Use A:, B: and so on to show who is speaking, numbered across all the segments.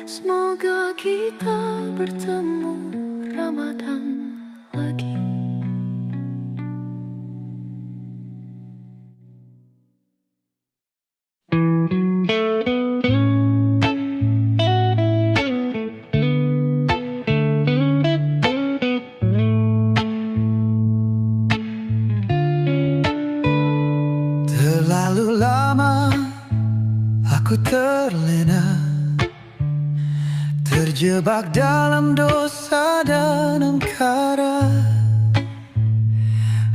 A: Semoga kita bertemu Ramadan lagi.
B: Terlalu lama aku terlena, terjebak dalam dosa dan angkara.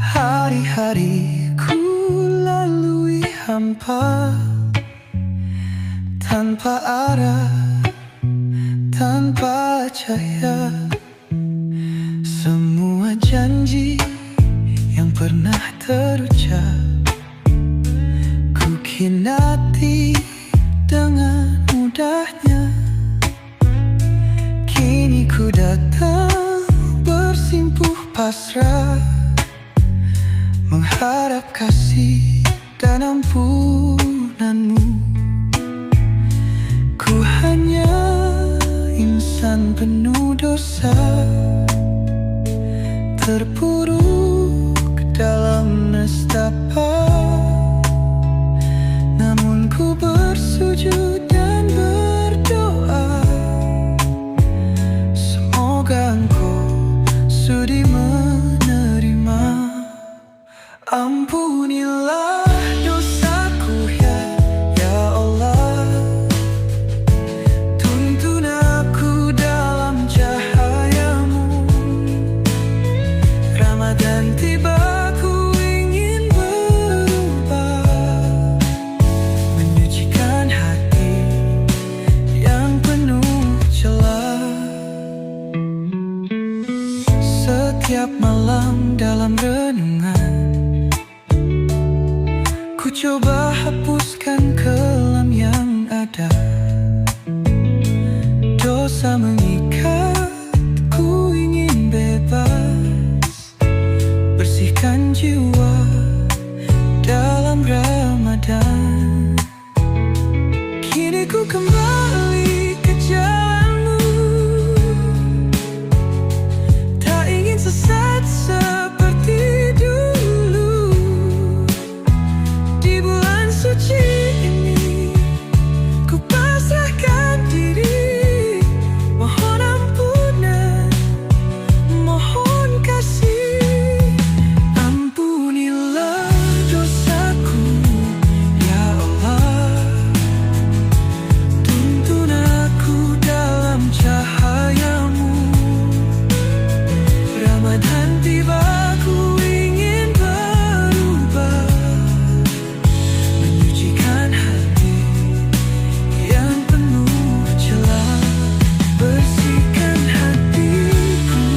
B: Hari-hariku lalui hampa, tanpa arah, tanpa cahaya. Semua janji yang pernah terucap ku khianati dengan mudahnya. Kini ku datang bersimpuh pasrah, mengharap kasih dan ampunanmu. Ku hanya insan penuh dosa, terpuruk dalam nestapa. Namun ku bersujud dan berdoa, semoga Engkau sudi menerima. Ampunilah dosaku ya Allah, tuntun aku dalam cahayamu. Ramadan tiba, ku ingin berubah, menyucikan hati yang penuh celah. Setiap malam dalam renungan, ku coba hapuskan kelam yang ada. Dosa mengikat, ku ingin bebas, bersihkan jiwa dalam Ramadan. Kini ku kembali ke jalanmu, tak ingin sesat seperti dulu. Di bulan suci ini ku pasrahkan diri, mohon ampunan, mohon kasih. Ampunilah dosaku ya Allah, tuntun aku dalam cahayamu. Ramadan tiba, ku ingin berubah, menyucikan hati yang penuh celah. Bersihkan hatiku,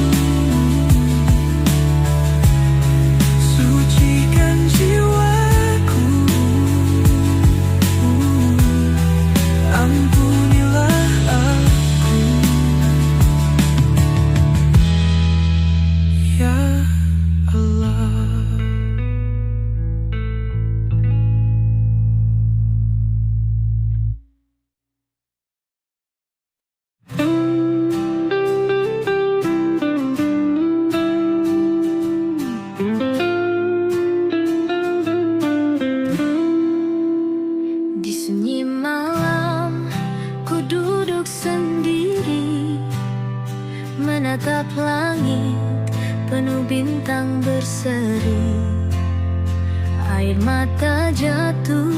B: sucikan jiwaku. Ampunilah aku ya Allah.
A: Di sunyi malam, ku duduk sendiri, menatap langit penuh bintang berseri. Air mata jatuh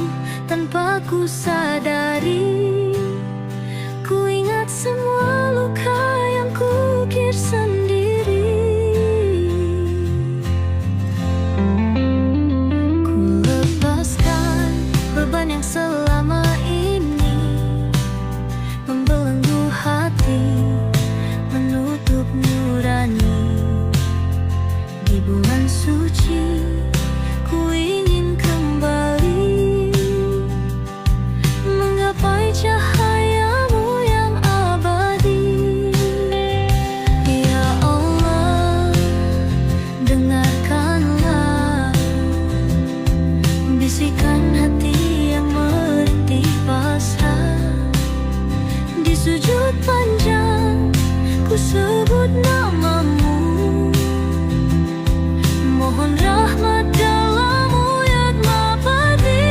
A: tanpa ku sadari, ku ingat semua luka yang ku ukir sendiri. Ku lepaskan beban yang selama ini membelenggu hati, menutup nurani. Di bulan suci ku ingin kembali menggapai cahaya sujud panjang ku sebut namamu. Mohon rahmat dalam yatma padi,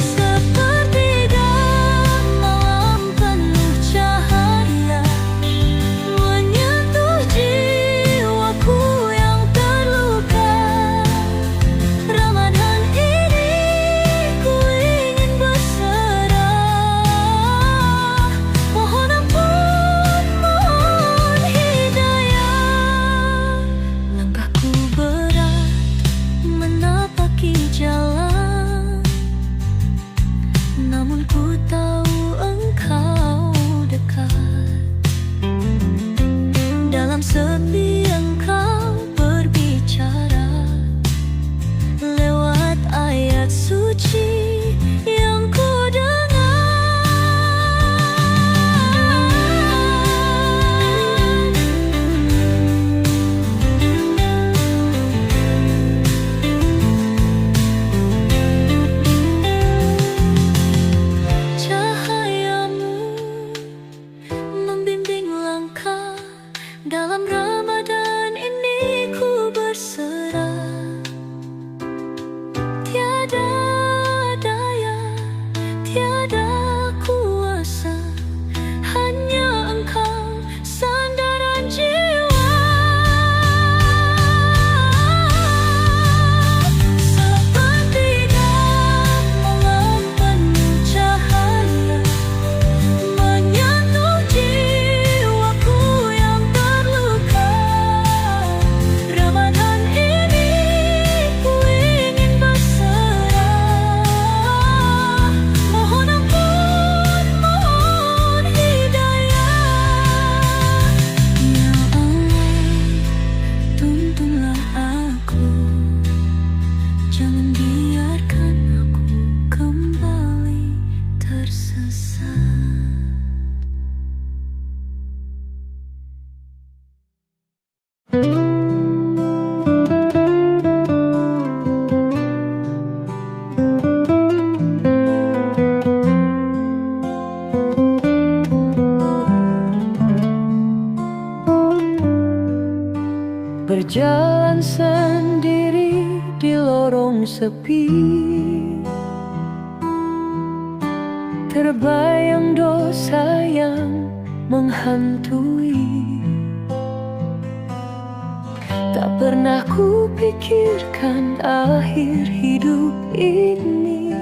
A: sepertiga malam penuh cahaya menyentuh jiwaku yang terluka. Ramadan ini ku ingin berserah, mohon ampun, mohon hidayah. Langkahku berat menapaki jalan, namun ku tahu engkau dekat. Dalam sepi engkau berbicara lewat ayat suci yang ku cahayamu membimbing langkah. Dalam Ramadan ini ku berserah, tiada daya, tiada kuasa, hanya engkau sandaran jiwa. Sepertiga malam penuh cahaya menyentuh jiwaku yang terluka. Ramadan ini ku ingin berserah, mohon ampun, mohon hidayah. Ya Allah, tuntunlah aku, jangan biarkan aku kembali tersesat.
C: Berjalan sendiri di lorong sepi, terbayang dosa yang menghantui. Tak pernah ku pikirkan akhir hidup ini,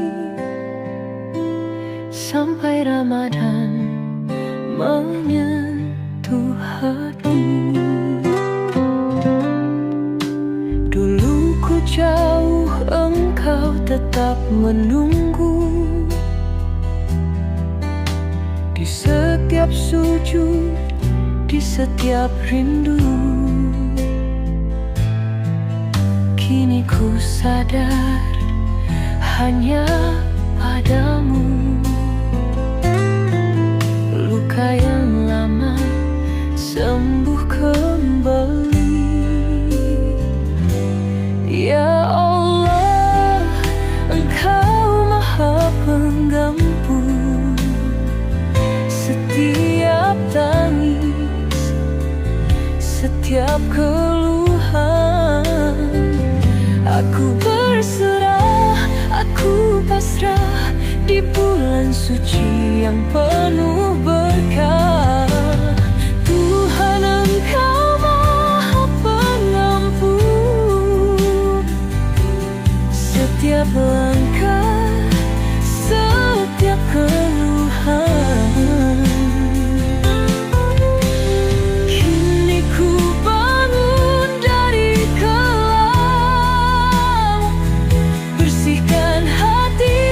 C: sampai Ramadan menyentuh hati. Dulu ku jauh, engkau tetap menunggu. Di setiap sujud, di setiap rindu. Kini ku sadar hanya padamu. Luka yang lama sembuh kembali. Ya Allah, Engkau Maha Penggampun setiap tangis, setiap keluhan. Aku berserah, aku pasrah di bulan suci yang penuh berkah. Tuhan, Engkau Maha Pengampun setiap langkah, setiap keluhan. Kini ku bangun dari kelam, bersihkan hati,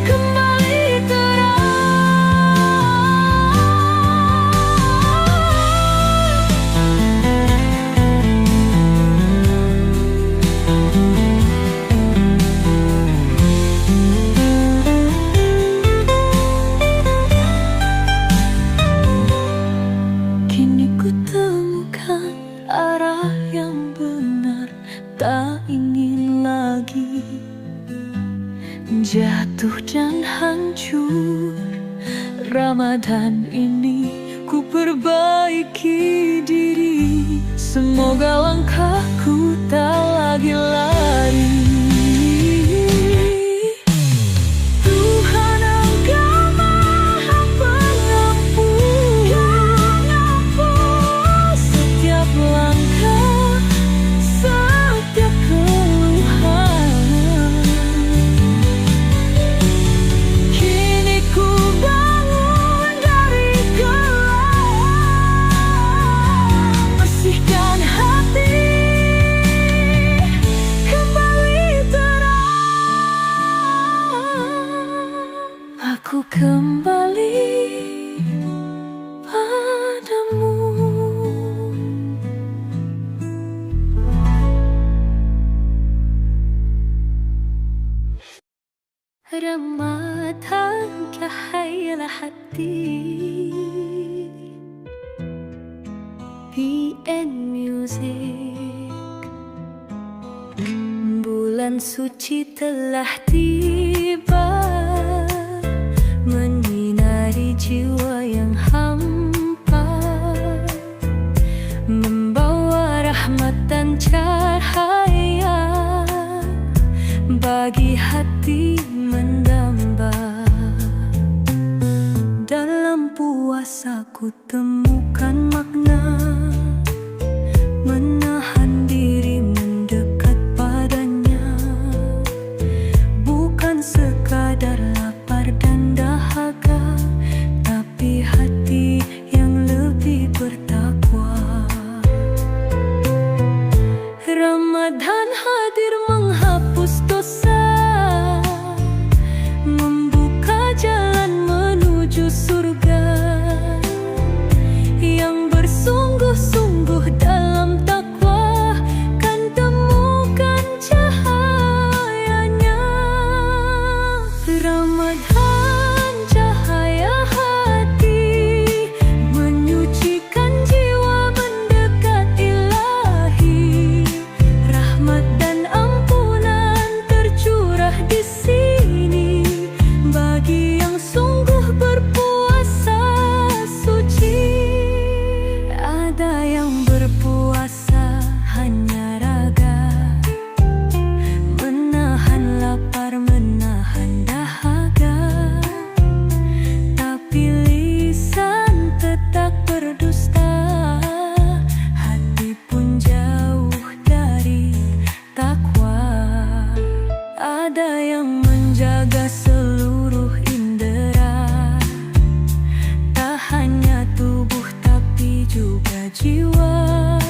C: kembali terang. Ramadan ini ku perbaiki diri, semoga langkahku tak lagi lari. Tuhan Engkau Maha Pengampun, setiap langkah, setiap keluhan. Kini ku bangun dari gelap, bersihkan hati, kembali terang. Aku kembali padamu. Ramadan cahaya hati, PN Music. Bulan suci telah tiba, menyinari jiwa yang hampa, membawa rahmat dan cahaya bagi hati mendamba. Dalam puasa ku temukan makna, menahan diri mendekat padanya, bukan sekadar lapar dan dahaga, tapi hati yang lebih bertakwa. Ramadan hadir menghapus dosa, membuka jalan menuju surga. Yang bersungguh-sungguh dalam takwa kan temukan cahayanya. Ramadan cahaya hati, menyucikan jiwa mendekat ilahi. Rahmat dan ampunan tercurah di sini bagi yang sungguh berpuasa suci. Ada yang berpuasa hanya raga, menahan lapar, menahan dahaga, tapi lisan tetap berdusta, hati pun jauh dari takwa. Ada yang menjaga seluruh indera, tak hanya tubuh tapi juga jiwa,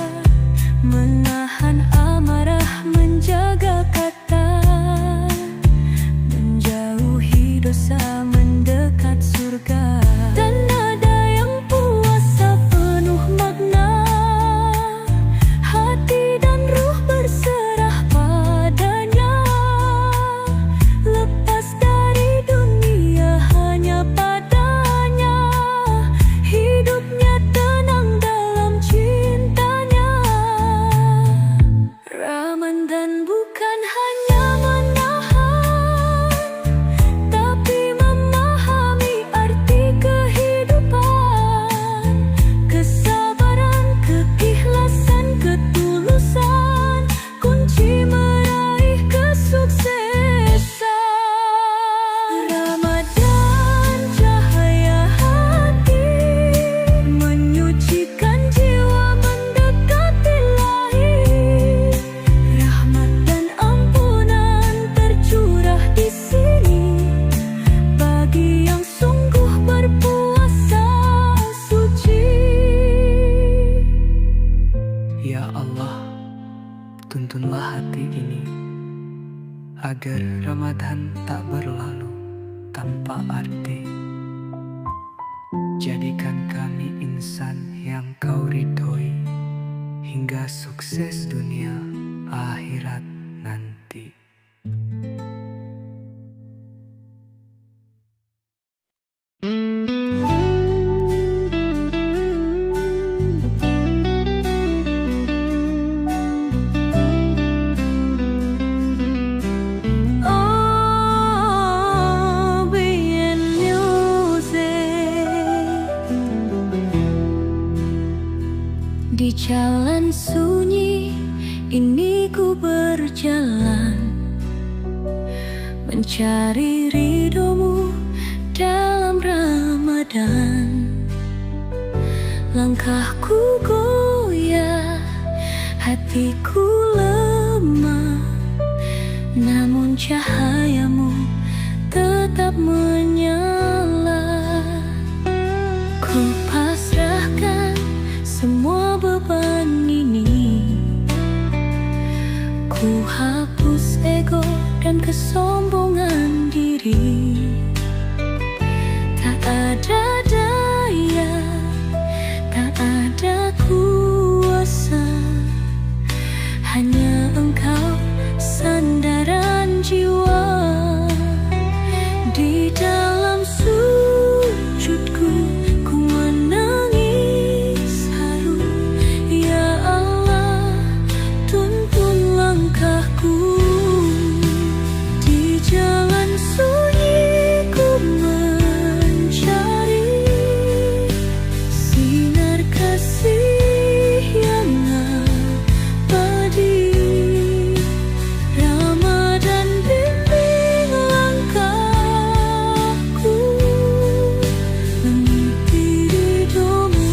C: menahan amarah, menjaga kata, menjauhi dosa, mendekat surga. Dan ada yang puasa penuh makna, hati dan ruh berserah padanya, lepas dari dunia hanya padanya, hidupnya tenang dalam cintanya. Ramadan bukan hanya menahan, tapi memahami arti kehidupan, kesabaran, keikhlasan, ketulusan, kunci meraih kesuksesan. Ramadan cahaya hati, menyucikan jiwa mendekat ilahi. Rahmat dan ampunan tercurah di sini bagi yang sungguh berpuasa suci.
B: Ya Allah, tuntunlah hati ini agar Ramadan tak berlalu tanpa arti. Jadikan kami insan yang Kau ridhoi, hingga sukses dunia akhirat nanti.
C: Oh, BN Music. jalan sunyi ini ku berjalan, mencari ridhomu dalam Ramadan. Langkahku goyah, hatiku lemah, namun cahayamu tetap menyala. Ku pasrahkan semua beban ini, ku hapus ego dan kesombongan diri. Tak ada daya, tak ada kuasa, hanya Engkau sandaran jiwa. Di dalam sujudku ku menangis haru, ya Allah tuntun langkahku. Di jalan sunyi ku mencari sinar kasih yang abadi. Ramadan bimbing langkahku, mengikuti ridhomu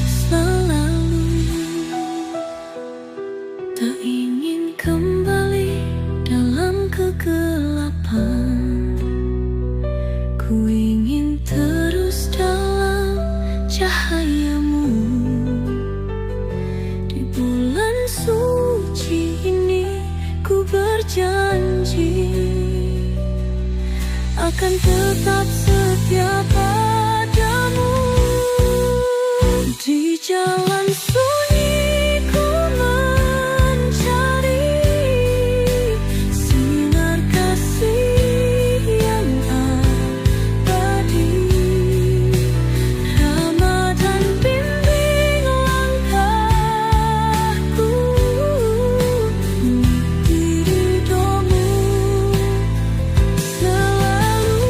C: selalu. Tak ingin kembali dalam kegelapan, ku ingin terus dalam cahayamu. Di bulan suci ini ku berjanji akan tetap setia padamu. Di jalan sunyi ku mencari sinar kasih yang abadi. Ramadan bimbing langkahku, mengikuti ridhomu selalu.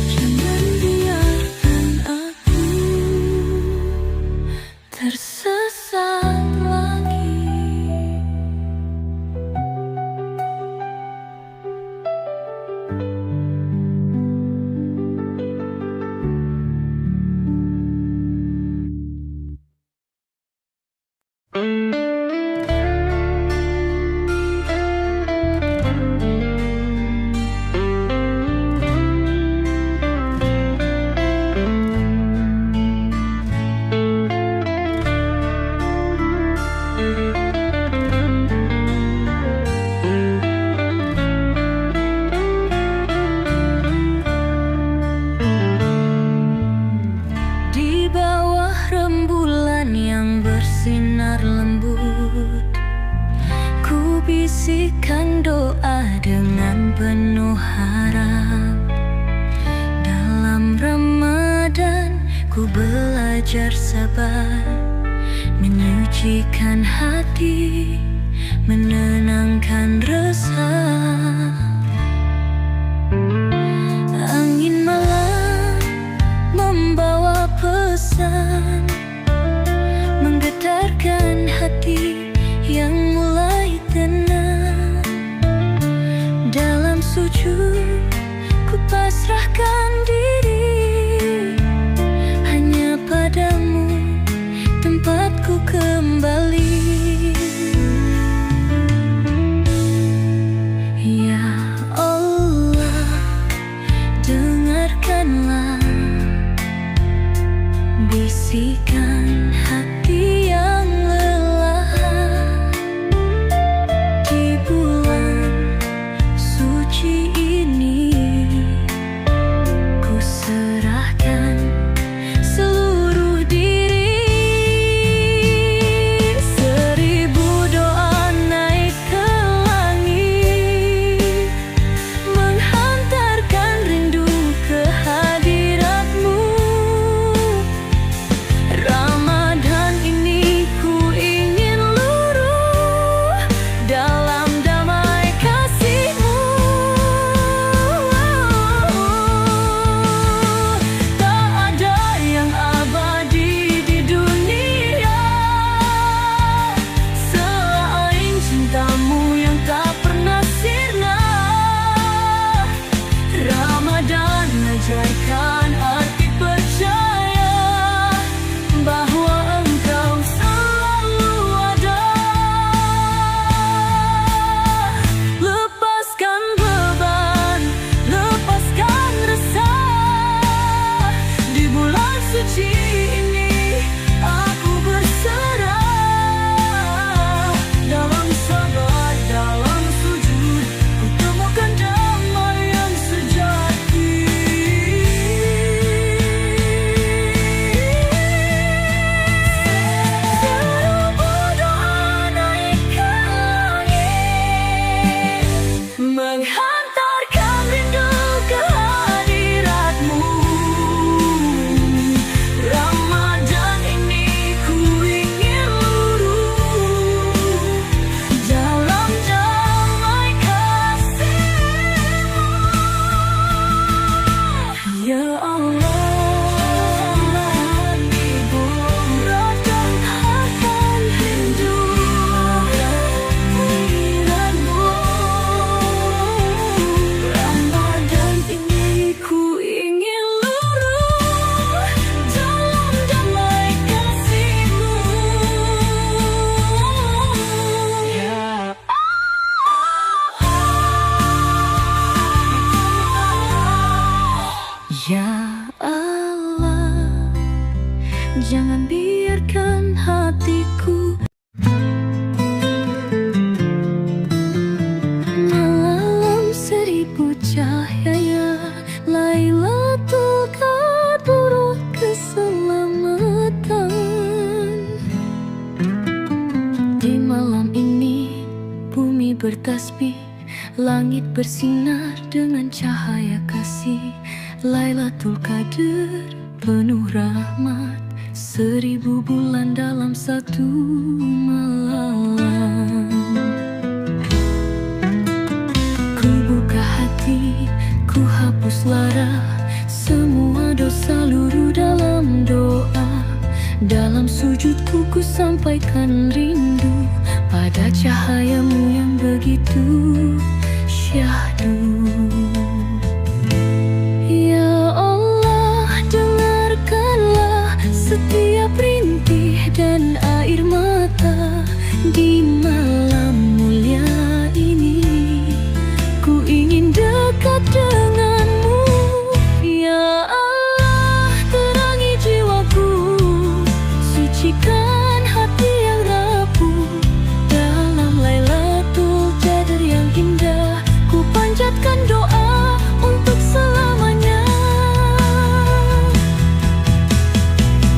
C: Jangan biarkan aku tersesat lagi. Di bawah rembulan yang bersinar lembut, ku bisikan doa dengan penuh harap. Dalam Ramadan ku belajar sabar, menyucikan hati, menenangkan resah. Angin malam membawa pesan, menggetarkan hati yang mulai tenang. Dalam sujud ku pasrahkan diri, hanya padamu tempatku kembali. Ya Allah, dengarkanlah bisikan hati yang lelah. Di bulan suci ini ku serahkan seluruh diri. Seribu doa naik ke langit, menghantarkan rindu ke hadiratmu. Ramadan biarkan hatiku malam seribu cahaya, Lailatul Qadar keselamatan. Di malam ini bumi bertasbih, langit bersinar dengan cahaya kasih. Lailatul Qadar penuh rahmat, 1000 bulan dalam satu malam. Ku buka hati, ku hapus lara, semua dosa luruh dalam doa. Dalam sujudku ku sampaikan rindu pada cahayamu yang begitu syahdu. Ya Allah, dengarkanlah setiap rintih dan air mata di malam mulia ini. Ku ingin dekat denganmu, ya Allah, terangi jiwaku, sucikan hati yang rapuh. Dalam Lailatul Qadar yang indah, ku panjatkan doa untuk selamanya.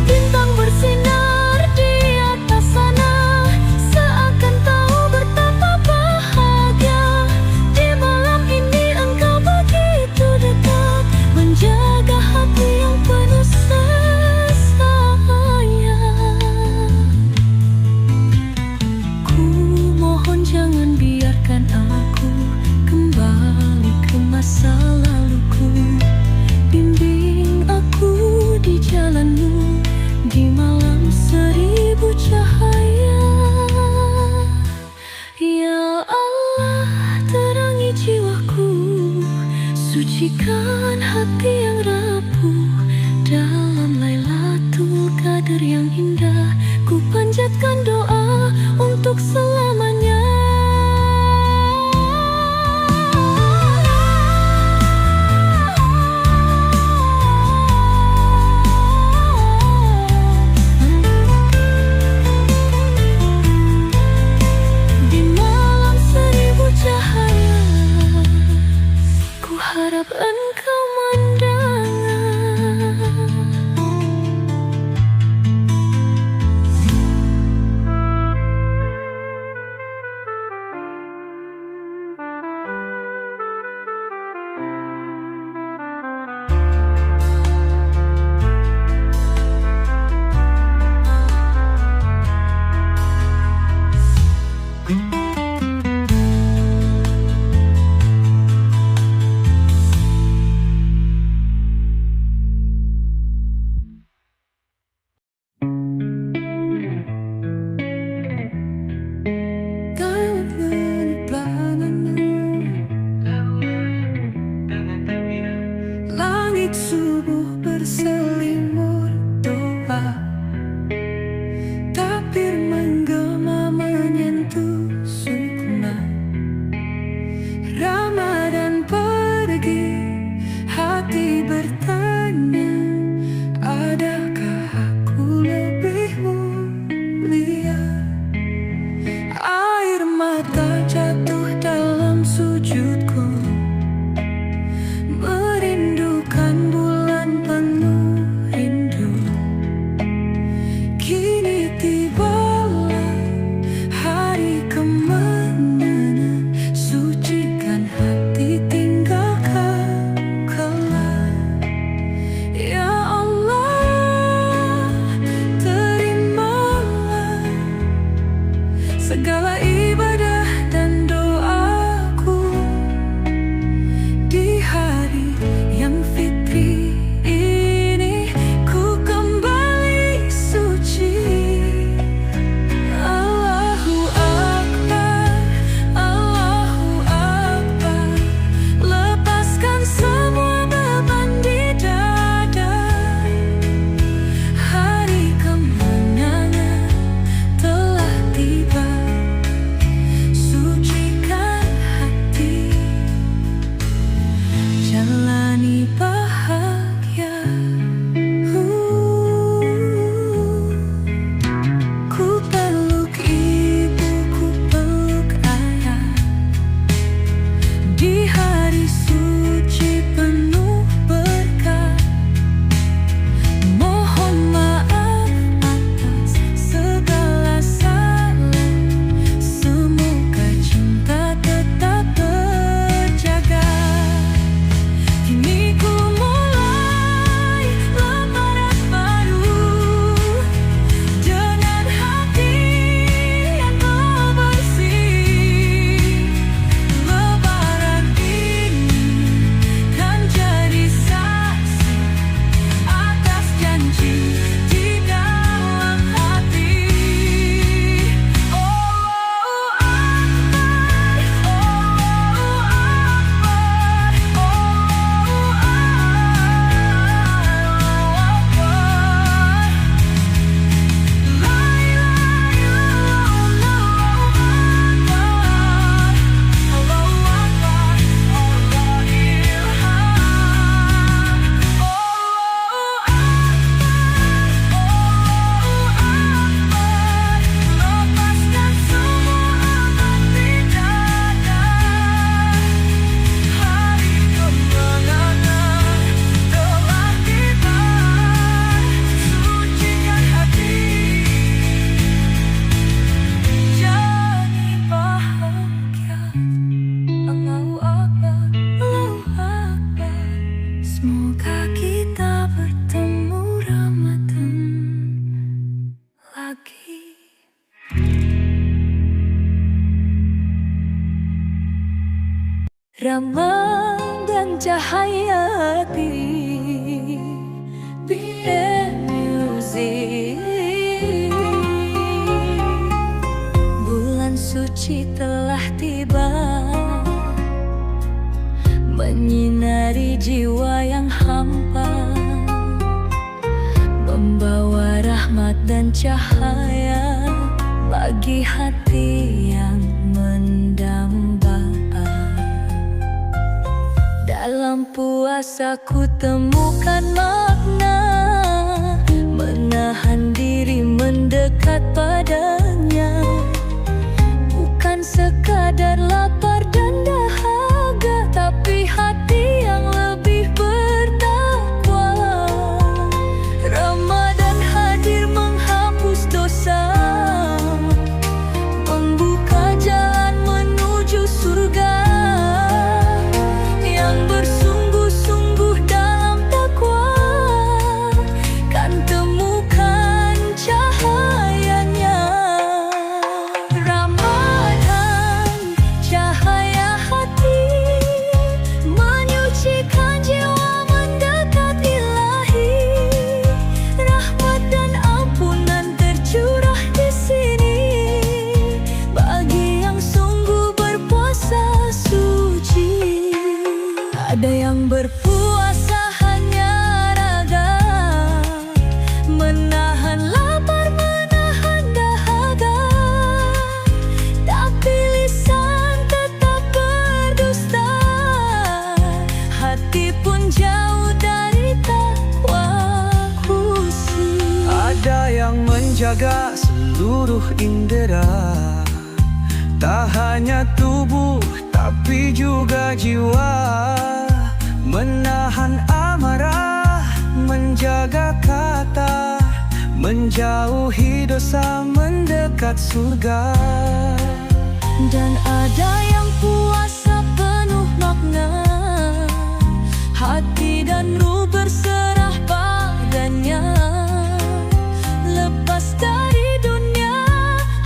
C: Bintang bersinar di atas sana, seakan tahu betapa bahagia. Di malam ini engkau begitu dekat, menjaga hati yang penuh sayang. Ku mohon jangan biarkan aku kembali ke masa laluku. Bimbing aku di jalanmu di malam 1000 cahaya. Ya Allah, terangi jiwaku, sucikan hati yang rapuh. Dalam Lailatul Qadar yang indah, ku panjatkan doa untuk selamanya. Di malam 1000 cahaya, ku harap engkau mendengar. Ramadan cahaya hati, biar music. Bulan suci telah tiba, menyinari jiwa yang hampa, membawa rahmat dan cahaya bagi hati yang mendamba. Dalam puasa ku temukan makna, menahan diri mendekat padanya, bukan sekadar lapar dan dahaga, tapi hati yang lebih bertakwa. Ramadan hadir menghapus dosa, membuka jalan menuju surga. Yang bersungguh-sungguh dalam takwa kan temukan cahayanya. Ramadan cahaya hati, menyucikan jiwa mendekat Ilahi. Rahmat dan ampunan tercurah di sini bagi yang sungguh berpuasa suci. Ada yang berpuasa hanya raga, menahan lapar, menahan dahaga, tapi lisan tetap berdusta, hati pun jauh dari takwa khusyuk.
B: Ada yang menjaga seluruh indera, tak hanya tubuh tapi juga jiwa, menahan amarah, menjaga kata, menjauhi dosa, mendekat surga.
C: Dan ada yang puasa penuh makna, hati dan ruh berserah padanya, lepas dari dunia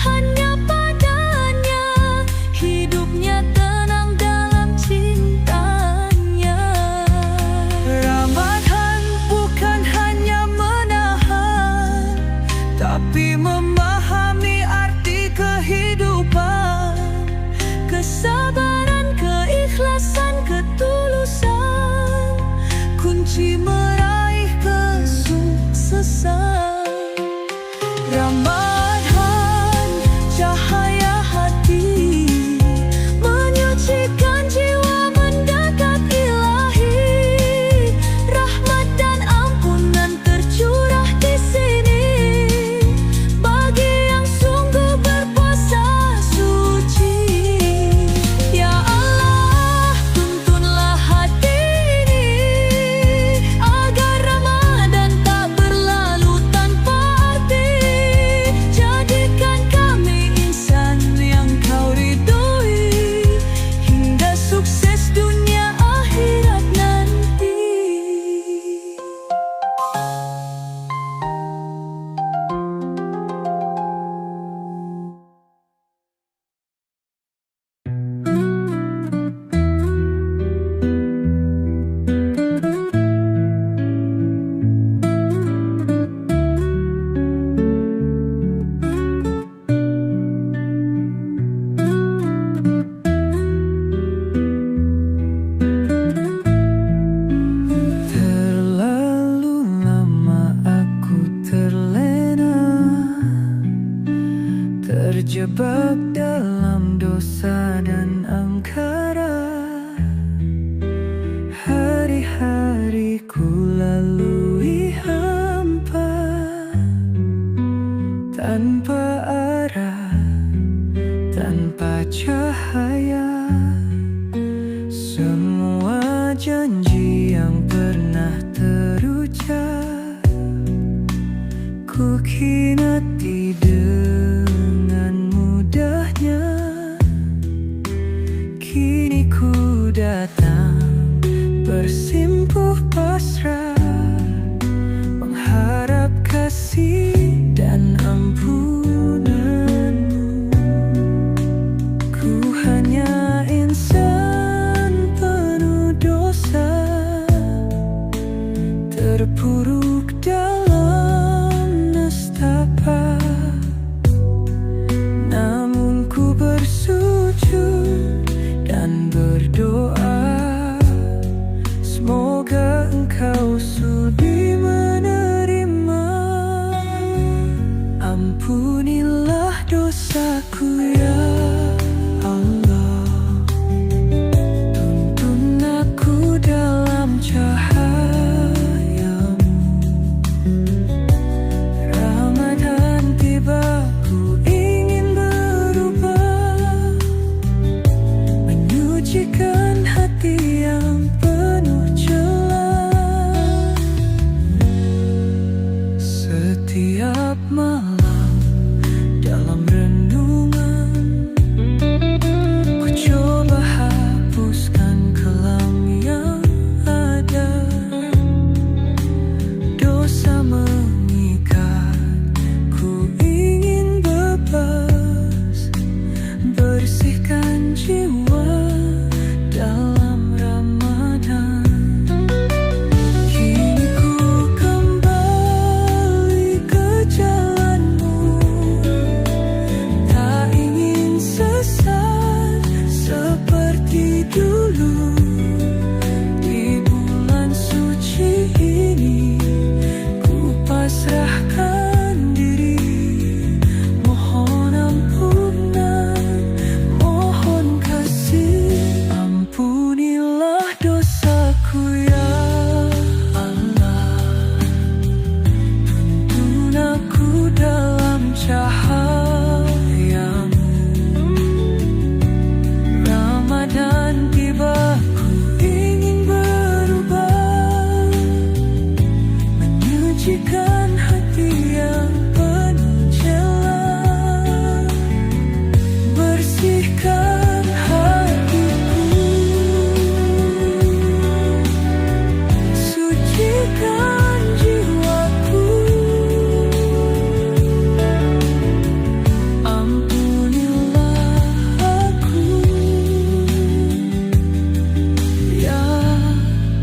C: hanya padanya, hidupnya tenang dalam cintanya.
B: Ramadan bukan hanya menahan, tapi memahami arti kehidupan, kesabaran, keikhlasan, ketulusan, kunci meraih kesuksesan. Ramadan cahaya hati, menyucikan jiwa mendekat Ilahi. Rahmat dan ampunan tercurah di sini bagi yang sungguh berpuasa suci. Ya Allah, tuntunlah hati ini agar Ramadan tak berlalu tanpa arti. Jadikan kami insan yang Kau ridhoi, hingga sukses dunia akhirat nanti. Terlalu lama aku terlena, terjebak dalam dosa dan angkara. Hari-hariku lalui hampa, tanpa arah, tanpa cahaya. Semua janji yang pernah terucap ku khinati dengan mudahnya. Kini ku datang bersimpuh pasrah, mengharap kasih dan ampunan-Mu. Ku hanya insan Ampunilah dosaku ya Allah, tuntun aku dalam cahayamu. Ramadan tiba, ku ingin berubah, menyucikan hati yang penuh celah. Setiap malam dalam renungan, ku coba hapuskan kelam yang ada. Dosa mengikat, ku ingin bebas, bersihkan jiwa dalam Ramadan. Kini ku kembali ke jalanmu, tak ingin sesat seperti dulu. Di bulan suci ini, ku pasrahkan diri, mohon ampunan, mohon kasih. Ampunilah dosaku ya Allah, tuntun aku dalam cahayamu. Ramadan tiba, ku ingin berubah, menyucikan hati yang penuh celah. Bersihkan hatiku, sucikan jiwaku. Ampunilah aku ya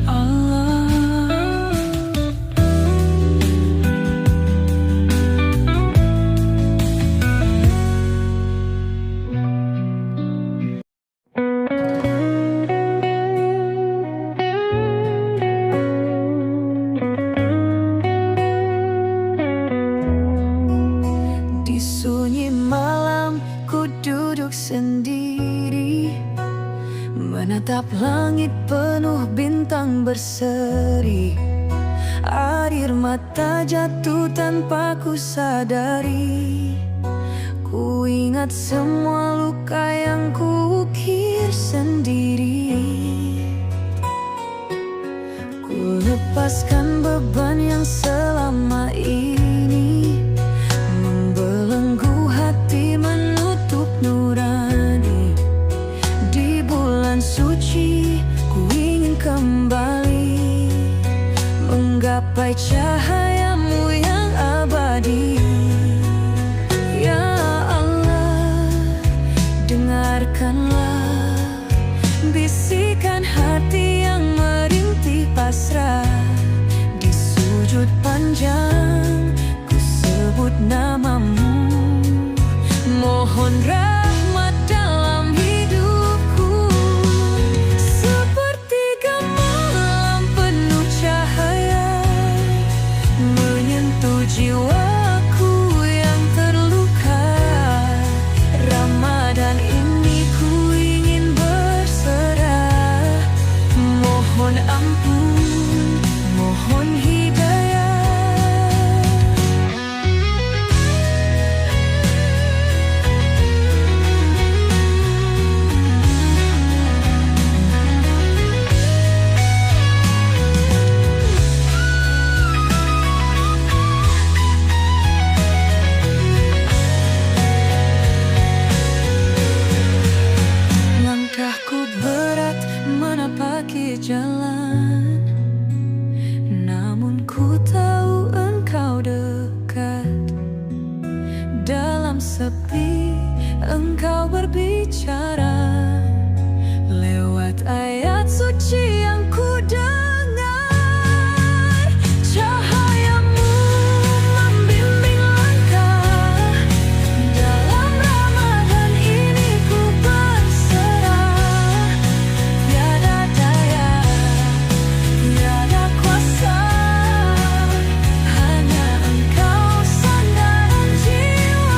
B: Allah. Di sunyi malam, ku duduk sendiri, menatap langit penuh bintang berseri. Air mata jatuh tanpa ku sadari, ku ingat semua luka yang ku ukir sendiri. Ku lepaskan beban yang selama ini membelenggu hati, menutup nurani. Di bulan suci, ku ingin kembali menggapai cahayamu yang abadi. Ya Allah, dengarkanlah bisikan hati yang merintih pasrah. Di sujud panjang, ku sebut namamu, mohon rahmat dalam hidupku. Sepertiga malam penuh cahaya, menyentuh jiwaku yang terluka. Ramadan ini ku ingin berserah, mohon ampun, mohon hidayah. Langkahku berat menapaki jalan, namun ku tahu engkau dekat. Dalam sepi, engkau berbicara lewat ayat suci yang ku dengar. Cahayamu membimbing langkah, dalam Ramadan ini ku berserah. Tiada daya, tiada kuasa, hanya engkau sandaran jiwa.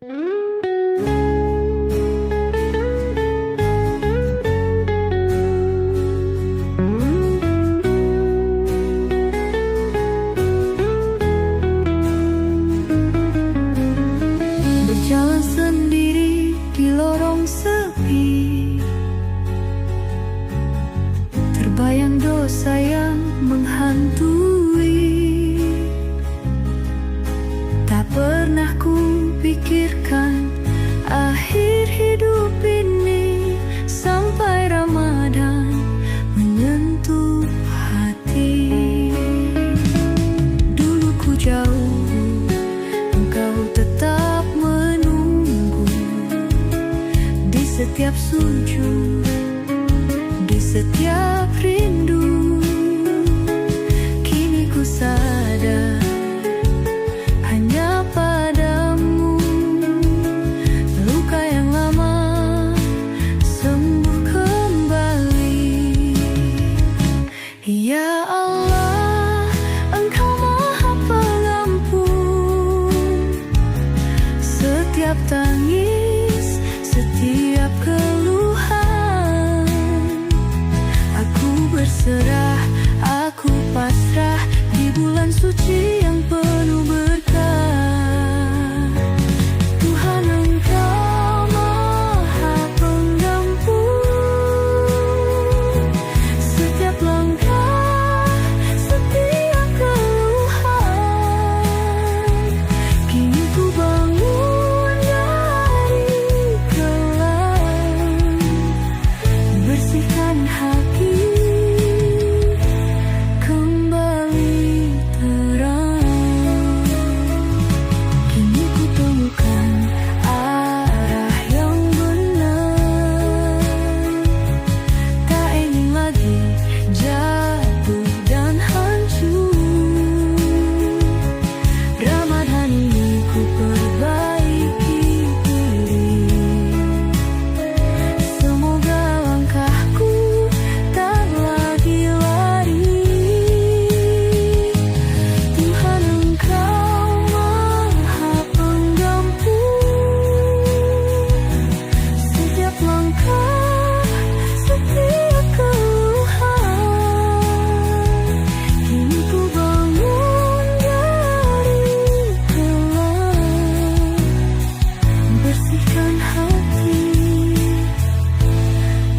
A: Berjalan sendiri di lorong sepi, terbayang dosa yang menghantui. Tak pernah ku pikirkan akhir hidup ini, sampai Ramadan menyentuh hati. Dulu ku jauh, engkau tetap menunggu di setiap sujud, di setiap rindu. Kini ku sadar hanya padamu luka yang lama sembuh kembali. Ya Allah, Engkau Maha Pengampun setiap tangis, setiap keluhan. Aku berserah, aku pasrah di bulan suci yang penuh berkah. Tuhan, Engkau Maha Pengampun setiap langkah, setiap keluhan. Kini ku bangun dari kelam, bersihkan hati, kembali terang. Kini ku temukan arah yang benar, tak ingin lagi jatuh dan hancur. Ramadan ini ku perbaiki diri, semoga langkahku tak lagi lari. Tuhan, Engkau Maha Pengampun setiap langkah, setiap keluhan. Kini ku bangun dari kelam, bersihkan hati,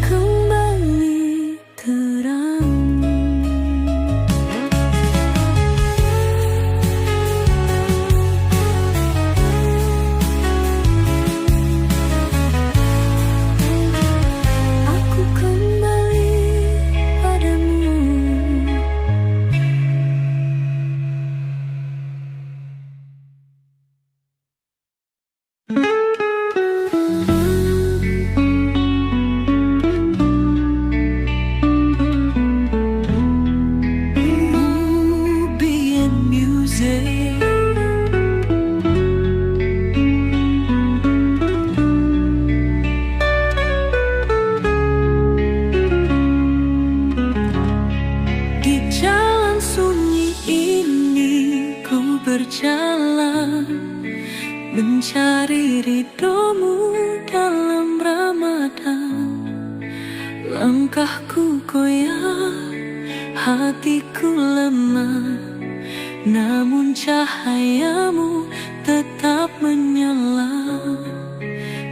A: kembali terang. Aku kembali padamu.
B: Ruby and music. Di jalan sunyi ini ku berjalan, mencari ridhomu dalam Ramadan. Langkahku goyah, hatiku lemah, namun cahayamu tetap menyala.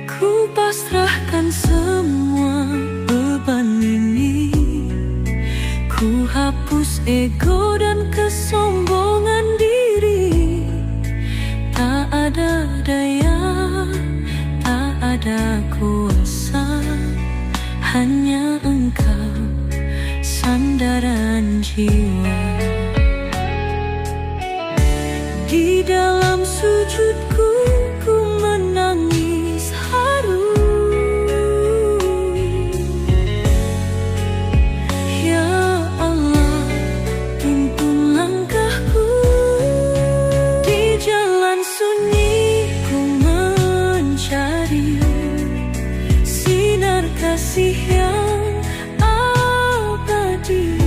B: Ku pasrahkan semua beban ini, ku hapus ego dan kesombongan diri. Tak ada daya, tak ada kuasa, hanya Engkau sandaran jiwa. Di dalam sujudku ku menangis haru. Ya Allah, tuntun langkahku. Di jalan sunyi ku mencari sinar kasih yang abadi.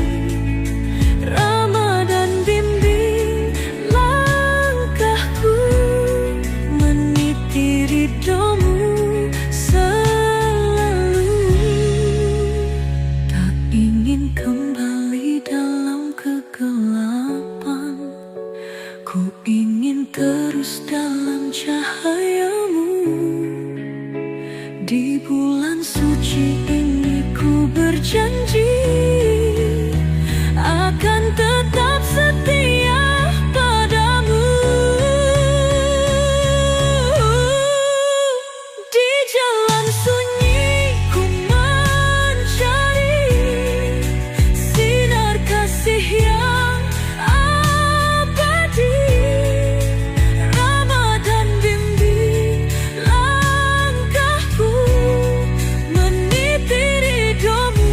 B: Ramadan bimbing langkahku,
A: ingin terus dalam cahayamu. Di bulan suci ini ku berjanji akan tetap setia padamu. Di jalan sunyi ku mencari sinar kasih yang abadi. Ramadan bimbing langkahku, meniti ridhomu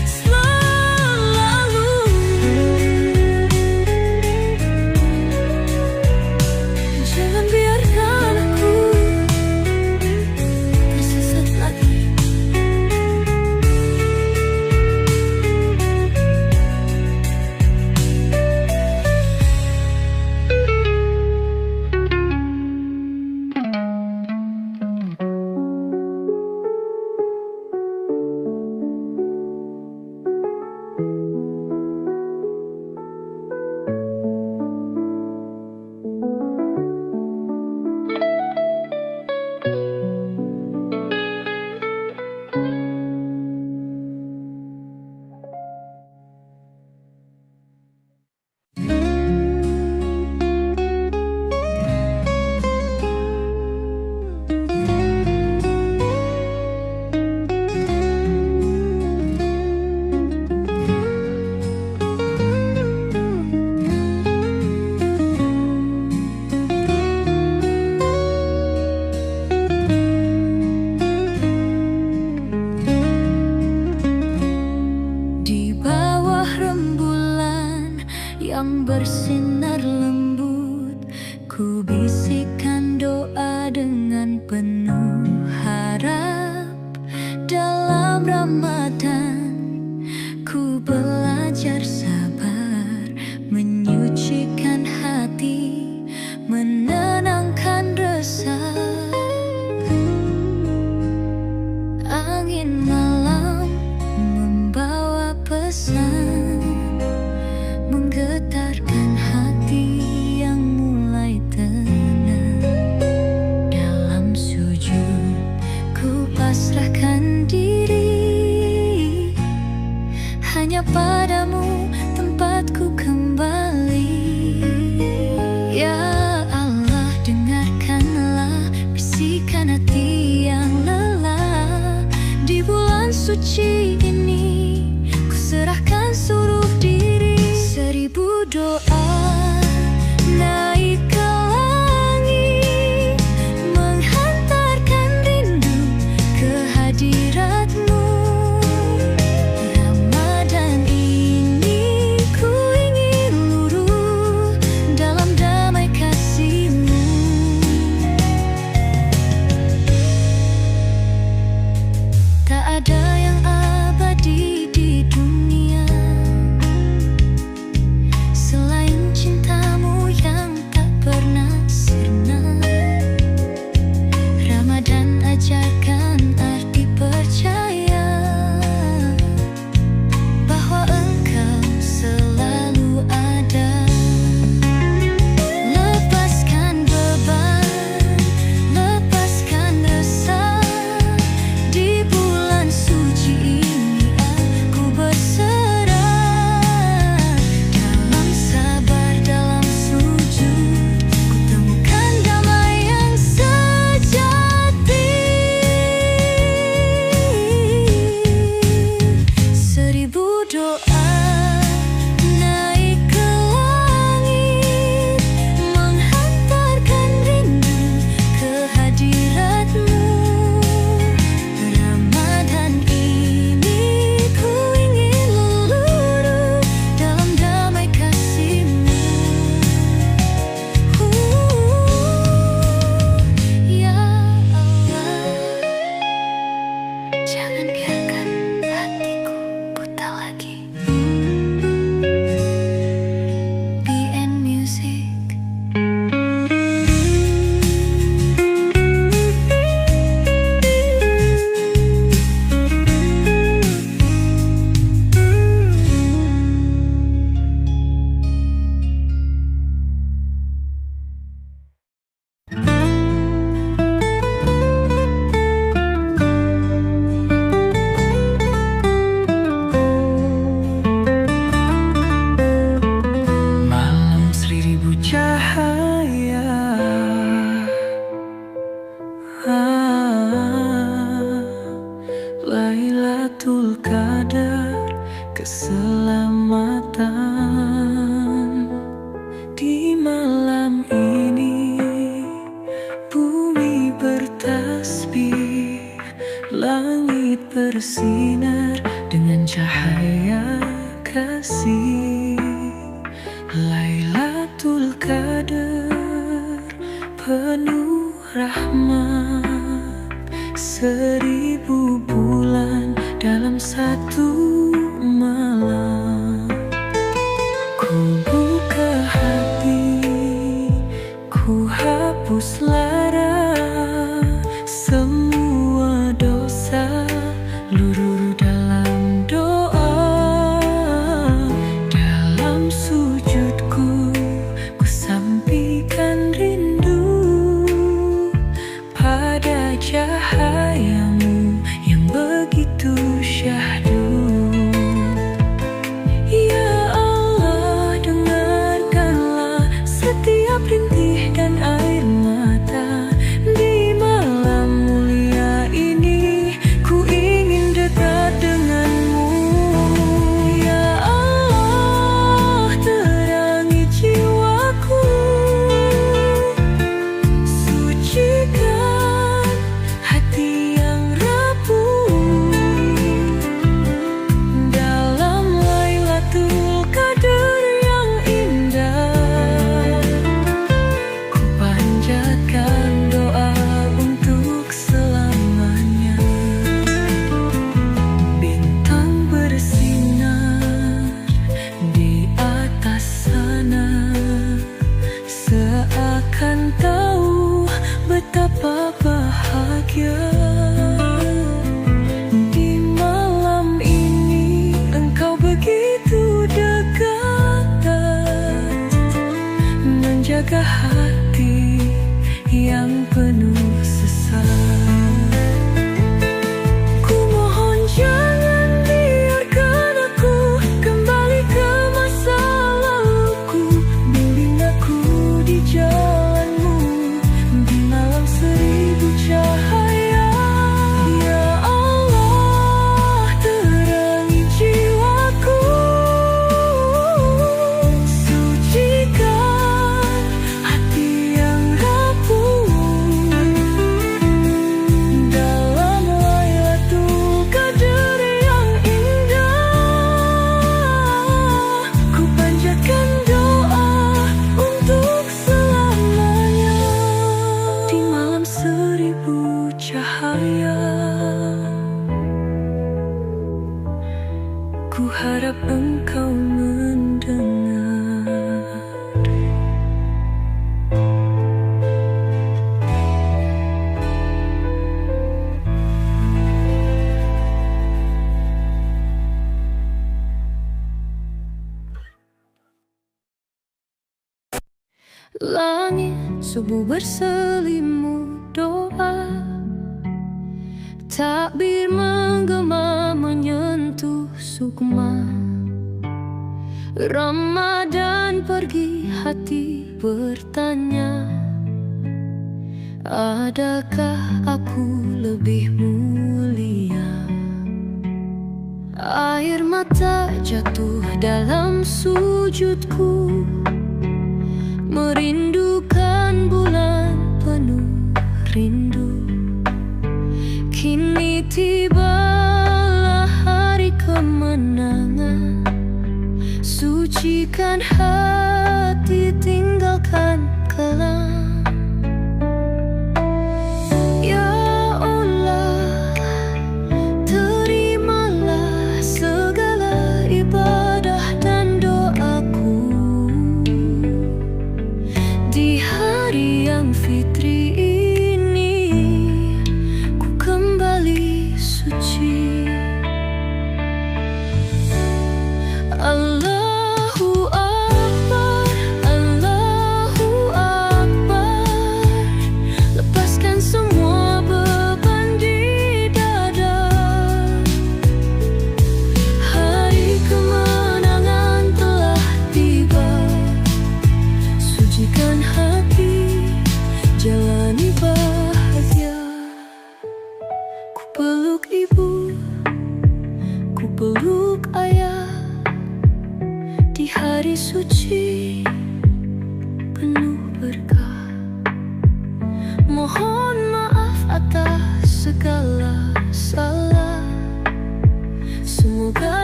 A: selalu. Jangan biarkan aku tersesat lagi. Di bawah rembulan yang bersinar lembut, ku bisikan doa dengan penuh harap. Dalam Ramadan ku belajar sabar, menyucikan hati, menenangkan resah. Angin malam membawa pesan, menggetarkan hati yang mulai tenang. Dalam sujud ku pasrahkan diri, hanya padamu tempatku kembali. Ya Allah, dengarkanlah bisikan hati yang lelah. Di bulan suci ini ku serahkan seluruh diri. Seribu doa naik ke langit, menghantarkan rindu ke hadiratmu. Ramadan ini ku ingin luruh dalam damai kasih-Mu. Tak ada yang abadi di dunia selain cintamu yang
B: malam ini bumi bertasbih, langit bersinar dengan cahaya kasih. Lailatul Qadar penuh rahmat, 1000 bulan dalam satu malam. Ku buka hati, ku hapus lara, semua dosa luruh dalam doa. Dalam sujudku ku sampaikan rindu pada cahayamu yang begitu syahdu. Ya Allah, dengarkanlah setiap rintih dan air mata. Di malam mulia ini ku ingin dekat denganmu. Ya Allah, terangi jiwaku, sucikan hati yang rapuh. Dalam Lailatul Qadar yang indah, ku panjatkan doa untuk selamanya. Bintang bersinar di atas sana, seakan tahu betapa bahagia. Di malam ini engkau begitu dekat, menjaga hati yang penuh sesat. Ku mohon jangan biarkan aku kembali ke masa laluku. Bimbing aku di jalanmu di malam 1000 cahaya. Ya Allah, terangi jiwaku, sucikan hati yang rapuh. Dalam Lailatul Qadar yang indah, ku panjatkan doa untuk selamanya. Di malam 1000 cahaya, ku harap engkau mendengar. Langit subuh berselimut doa, takbir menggema menyentuh sukma. Ramadan pergi, hati bertanya, adakah aku lebih mulia? Air mata jatuh dalam sujudku, merindukan bulan penuh rindu. Kini tibalah hari kemenangan, sucikan hati, tinggalkan kelam. Ya Allah, terimalah segala ibadah dan doaku. Di hari yang fitri ini, ku kembali suci. Allahu Akbar, Allahu Akbar. Lepaskan semua beban di dada. Hari kemenangan telah tiba, sucikan hati, jalani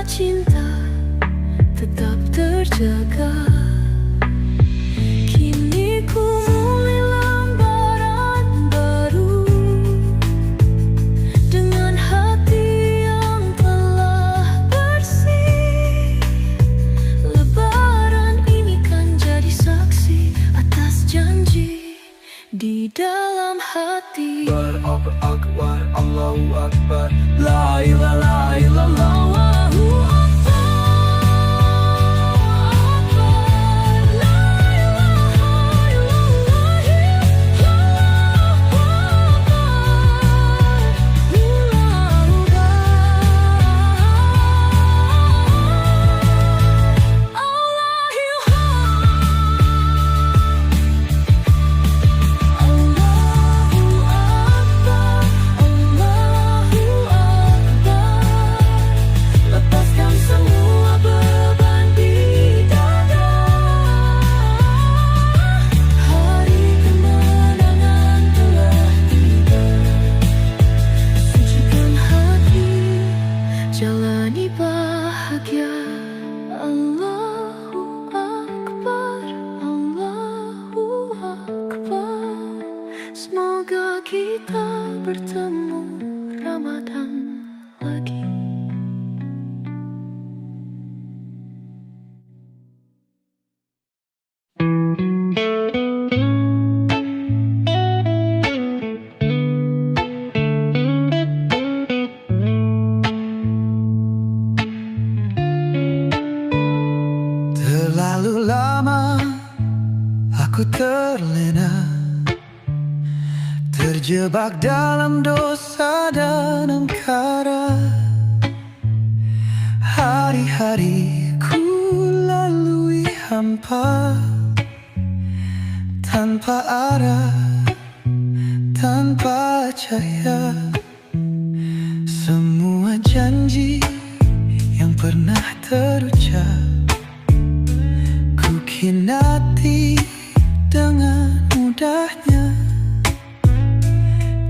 A: rasa cinta tetap terjaga. Kini ku mulai lembaran baru dengan hati yang telah bersih. Lebaran ini kan jadi saksi atas janji di dalam hati.
B: Akbar, Akbar, Allahu Akbar, La ilaha illallah,
A: Allahu Akbar, la ilaha illallah, lepaskan semua beban di dada. Hari kemenangan telah tiba. Sucikan hati, jalani bahagia. Allahu Akbar, Allahu Akbar. Semoga kita bertemu Ramadan lagi.
B: Terlalu lama aku terlena, terjebak dalam dosa dan angkara. Hari-hari ku lalui hampa, tanpa arah, tanpa cahaya. Semua janji yang pernah terucap ku khinati dengan mudahnya.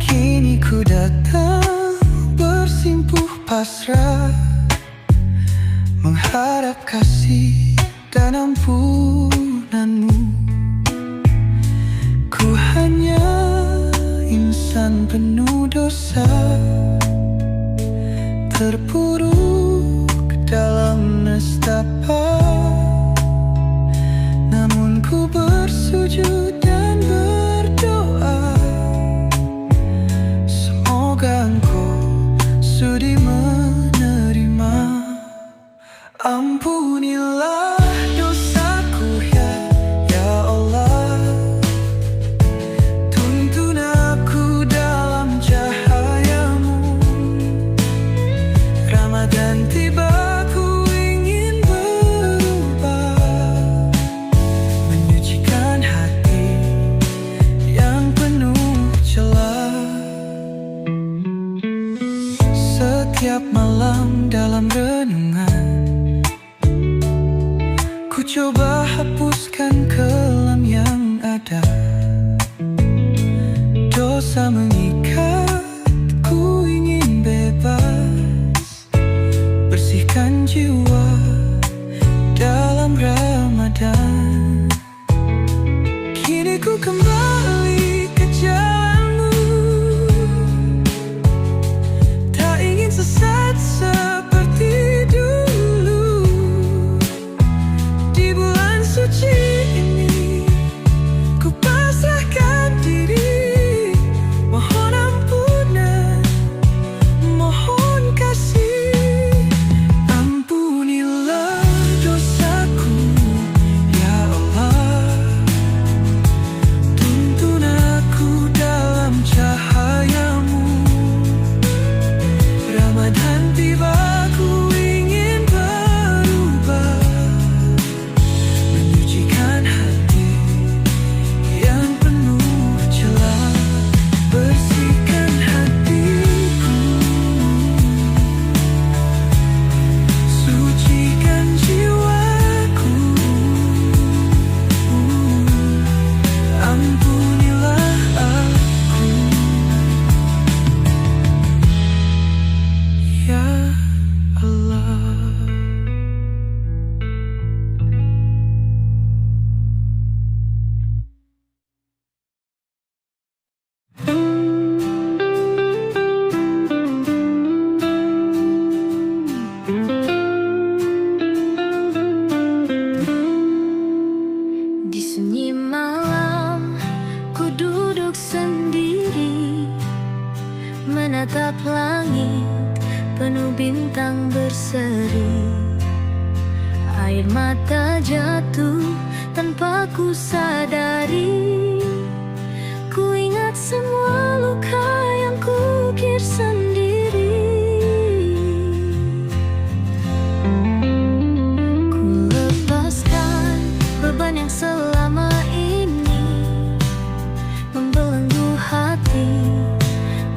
B: Kini ku datang bersimpuh pasrah, mengharap kasih dan ampunanmu. Ku hanya insan penuh dosa, terpuruk dalam nestapa. Namun ku bersujud dan berdoa, semoga Engkau sudi menerima. Ampunilah dosaku ya Allah, tuntun aku dalam cahayamu. Ramadan tiba, ku ingin berubah, menyucikan hati yang penuh celah. Setiap malam dalam renungan, ku coba hapuskan kelam yang ada. Dosa mengikat, ku ingin bebas, bersihkan jiwa dalam Ramadan. Kini ku kembali ke jalanmu, tak ingin sesat seperti dulu. Di bulan suci ini ku pasrahkan diri, mohon ampunan, mohon kasih. Ampunilah dosaku ya Allah,
A: Di malam ku duduk sendiri, menatap langit penuh bintang berseri. Air mata jatuh tanpa ku sadari. Ku ingat semua luka yang ku ukir sendiri. Ku lepaskan beban yang selama ini membelenggu hati,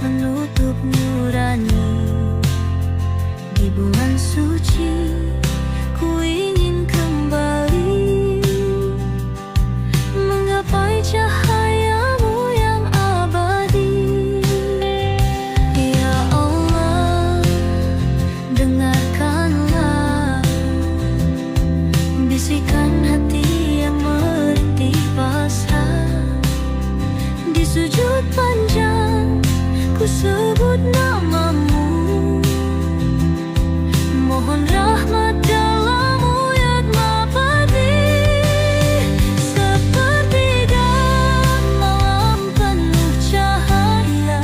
A: menutup nurani. Di bulan suci ku ingin kembali menggapai cahayamu yang abadi. Ya Allah, dengarkanlah bisikan hati yang merintih pasrah. Di sujud panjang ku sebut namamu, mohon rahmat dalam wuyudmu padi. Sepertiga malam penuh cahaya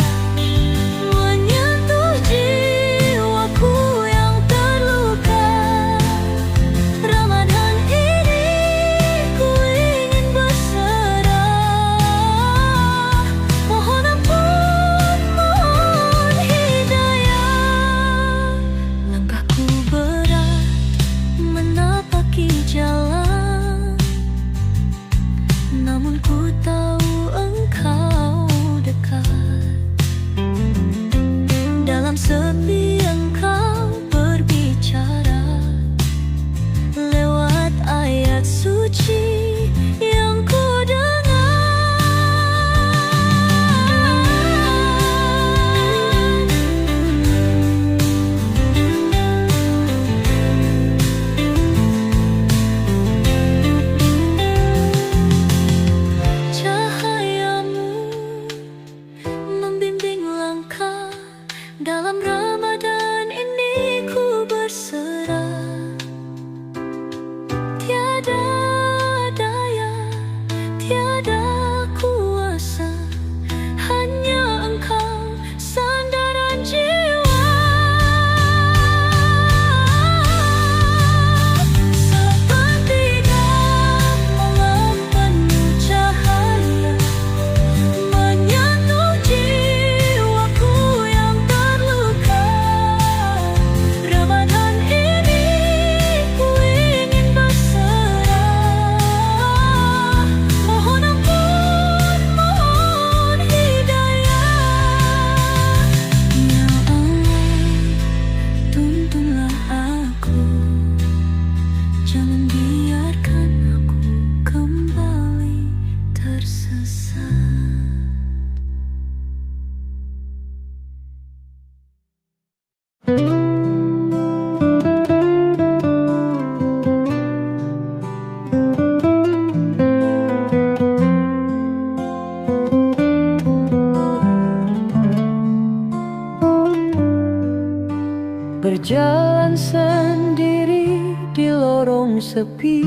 A: menyentuh jiwaku yang terluka. Ramadan ini ku ingin berserah. Mohon ampun, mohon hidayah. Langkahku berat menapaki jalan, namun ku tahu engkau dekat. Dalam sepi engkau berbicara lewat ayat suci yang ku dengar. Cahayamu membimbing langkah. Dalam Ramadan ini ku berserah. Tiada daya, tiada kuasa, hanya engkau sandaran jiwa. Sepertiga malam penuh cahaya menyentuh jiwaku yang terluka. Ramadan ini ku ingin berserah. Mohon ampun, mohon hidayah. Ya Allah, tuntunlah aku, jangan biarkan aku kembali tersesat.
D: Berjalan sendiri di lorong sepi,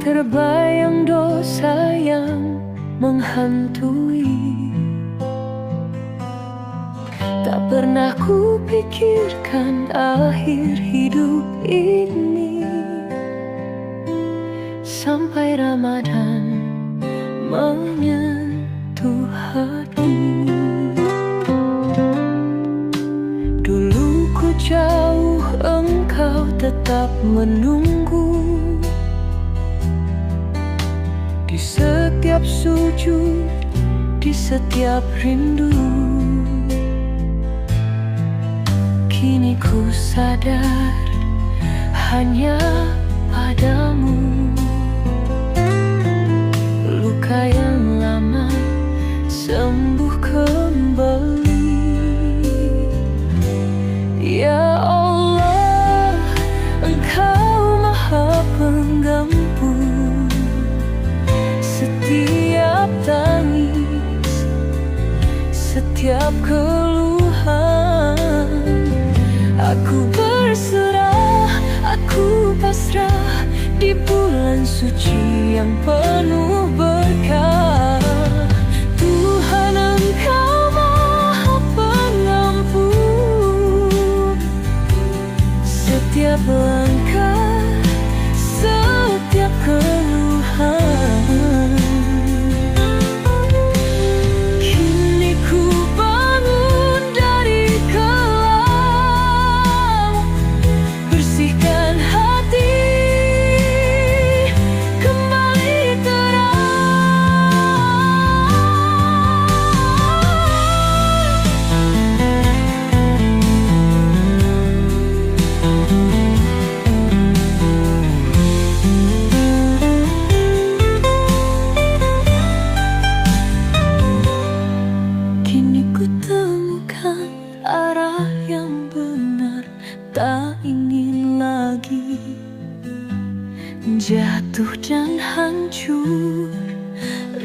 D: terbayang dosa yang menghantui. Tak pernah kupikirkan akhir hidup ini, sampai Ramadan menyentuh hati. Dulu ku jauh, engkau tetap menunggu. Di setiap sujud, di setiap rindu. Kini ku sadar hanya padamu. Luka yang lama sembuh kembali. Ya Allah, Engkau Maha Penggampu. Setiap tangis, setiap keluhan, aku berserah, aku pasrah di di bulan suci yang penuh berkah. Tuhan Engkau Maha Pengampun setiap langkah, setiap keluhan. Kini ku bangun dari kelam, bersihkan hati, kembali kini ku temukan arah yang benar, tak ingin lagi jatuh dan hancur.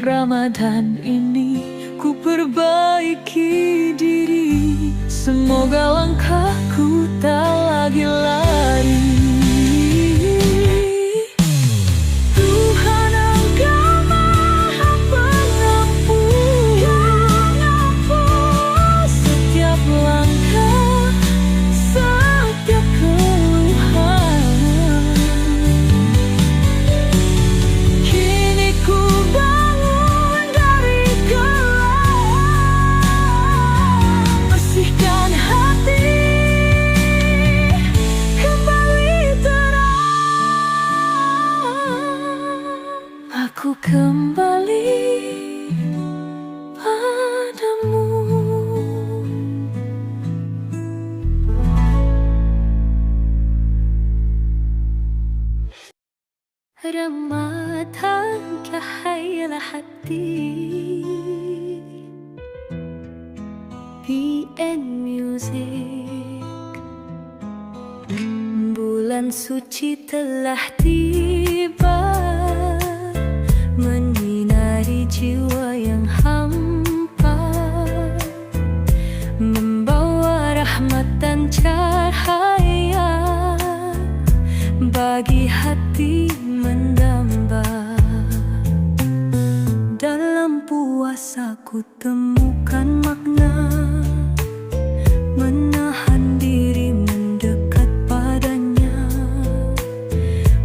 D: Ramadan ini ku perbaiki diri, semoga langkahku tak lagi lari. Tuhan Engkau Maha Pengampun setiap langkah, setiap keluhan. Kini ku bangun dari kelam, bersihkan hati, kembali terang. Aku kembali padamu. Ramadan cahaya hati, PN Music. Bulan suci telah tiba, menyinari jiwa yang hampa, membawa rahmat dan cahaya bagi hati mendamba. Dalam puasa ku temukan makna, menahan diri mendekat padanya,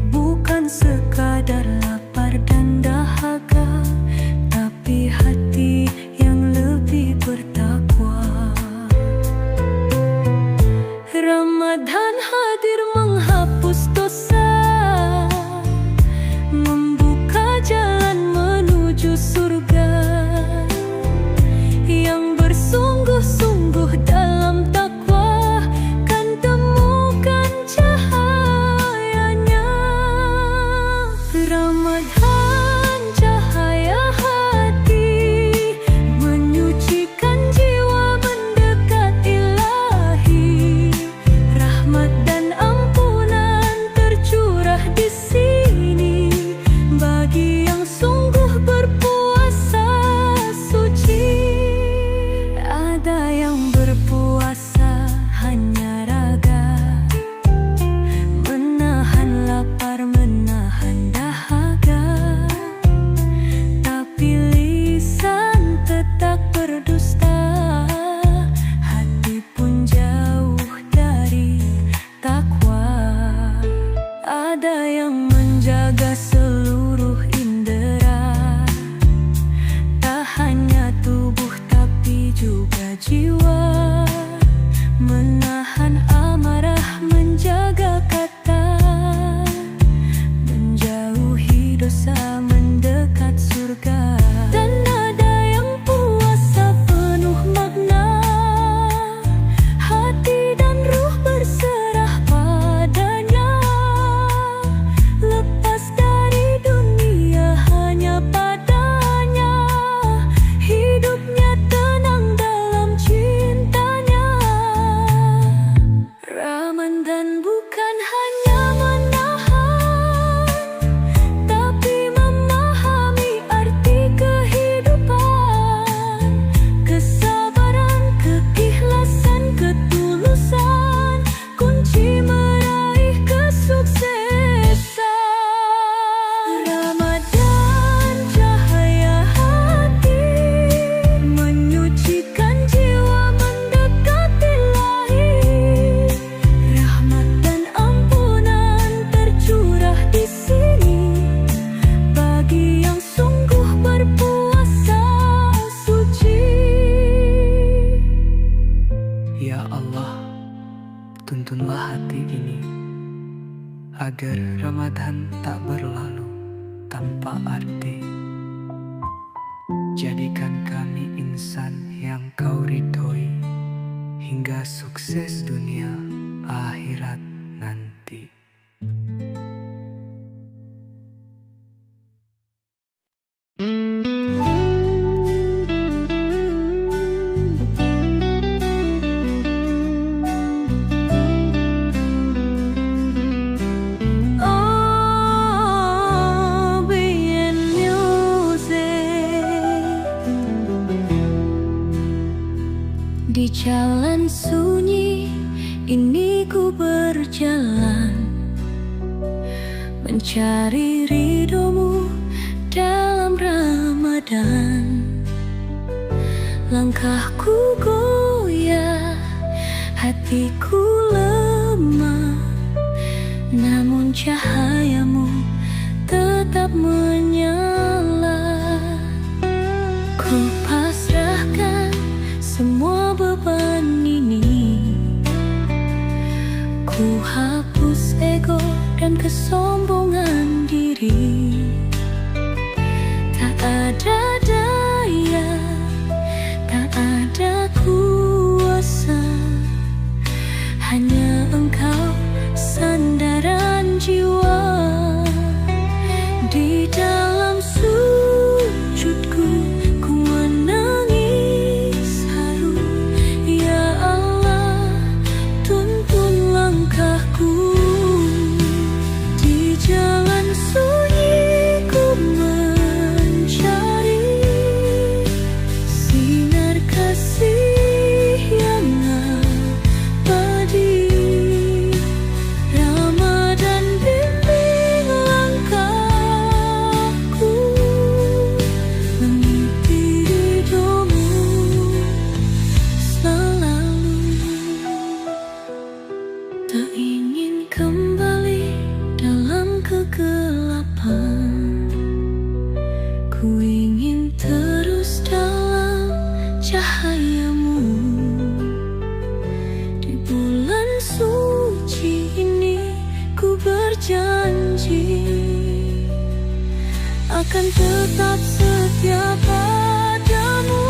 D: bukan sekadar lapar dan dahaga, tapi hati yang lebih bertakwa. Ramadan hadir menghapus dosa, membuka jalan menuju surga. Yang bersungguh-sungguh dalam takwa kan temukan cahayanya. Ramadan cahaya hati, menyucikan jiwa mendekat ilahi. Rahmat dan ampunan tercurah di sini bagi yang sungguh berpuasa suci. Ada yang berpuasa hanya raga, menahan lapar, menahan dahaga, tapi lisan tetap berdusta, hati pun jauh dari takwa. Ada yang menjaga seluruh indera, tak hanya tubuh tapi juga jiwa, menahan amarah, menjaga kata, menjauhi dosa, mendekat surga. Dan ada yang puasa penuh makna, hati dan ruh berserah padanya, lepas dari dunia hanya padanya, hidupnya tenang dalam cintanya. Ramadan bukan hanya menahan, tapi
B: agar Ramadan tak berlalu tanpa arti. Jadikan kami insan yang kau ridhoi, hingga sukses dunia akhirat nanti.
A: Di jalan sunyi ini ku berjalan, mencari ridhomu dalam Ramadan. Langkahku goyah, hatiku lemah, namun cahayamu tetap menyala. Ku pasrahkan semua beban ini, ku hapus ego dan kesombongan diri. Tak ada daya, tak ada kuasa, hanya Engkau sandaran jiwa. Di dalam sujudku ku menangis haru, ya Allah tuntun langkahku. Di jalan sunyi ku mencari sinar kasih yang abadi. Ramadan bimbing langkahku, mengikuti ridhomu selalu. Tak ingin kembali dalam kegelapan, ku ingin terus dalam cahayamu. Di bulan suci ini ku berjanji akan tetap setia padamu.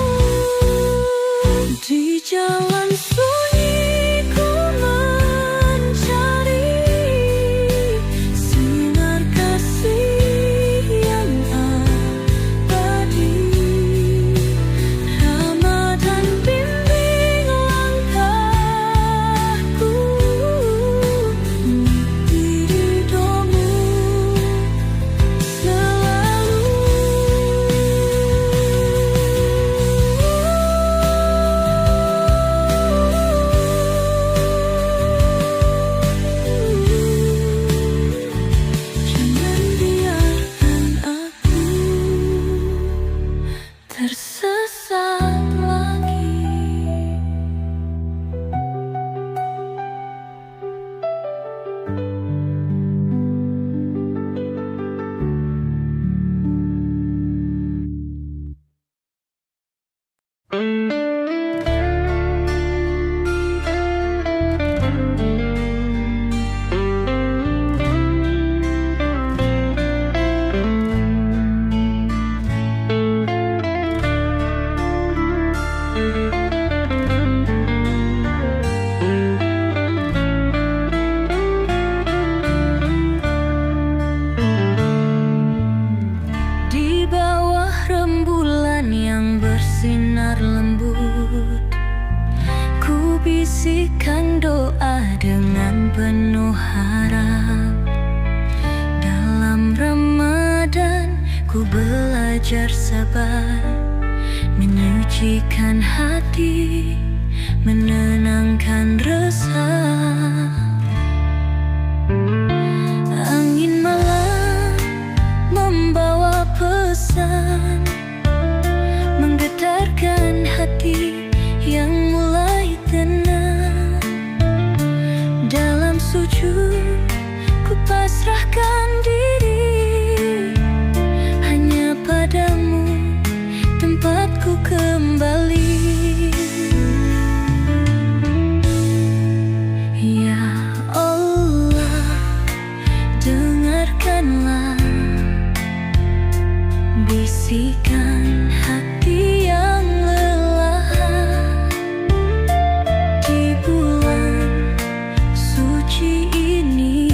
A: Di jalan sunyi ku mencari sinar kasih yang abadi. Ramadan bimbing langkahku, mengikuti ridhomu selalu. Jangan biarkan aku tersesat lagi. Di bawah rembulan yang bersinar lembut, ku bisikkan doa dengan penuh harap. Dalam Ramadan ku belajar sabar, menyucikan hati, menenangkan resah. Angin malam membawa pesan, menggetarkan hati yang mulai tenang. Dalam sujud ku pasrahkan diri, hanya padamu tempatku kembali. Ya bersihkan hati yang lelah. Di bulan suci ini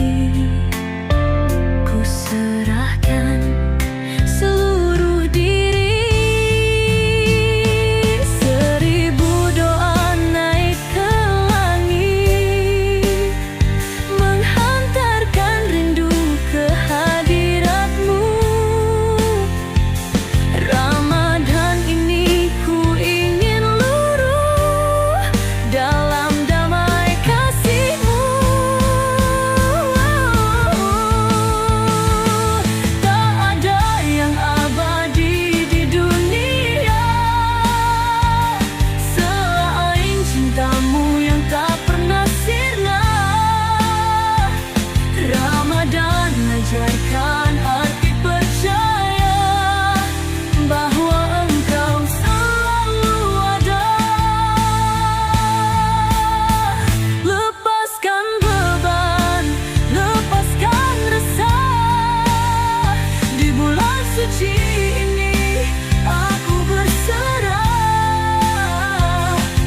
A: ku serahkan seluruh diri. Seribu doa naik ke langit, menghantarkan rindu ke hadiratmu. Ramadan ini ku ingin luruh dalam damai kasih-Mu. Tak ada yang abadi di dunia selain cinta-Mu yang tak pernah sirna. Ramadan ajarkan arti percaya bahwa Engkau selalu ada. Lepaskan beban, lepaskan resah. Di bulan suci ini aku berserah.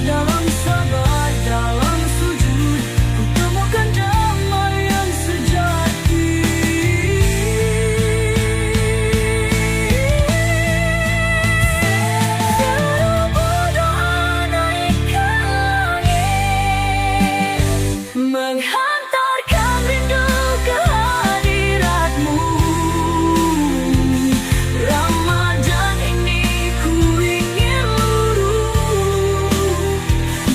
A: Dalam sabar, dalam sujud, ku temukan damai yang sejati. Seribu doa naik ke langit, menghantarkan rindu ke hadirat-Mu. Ramadan ini ku ingin luruh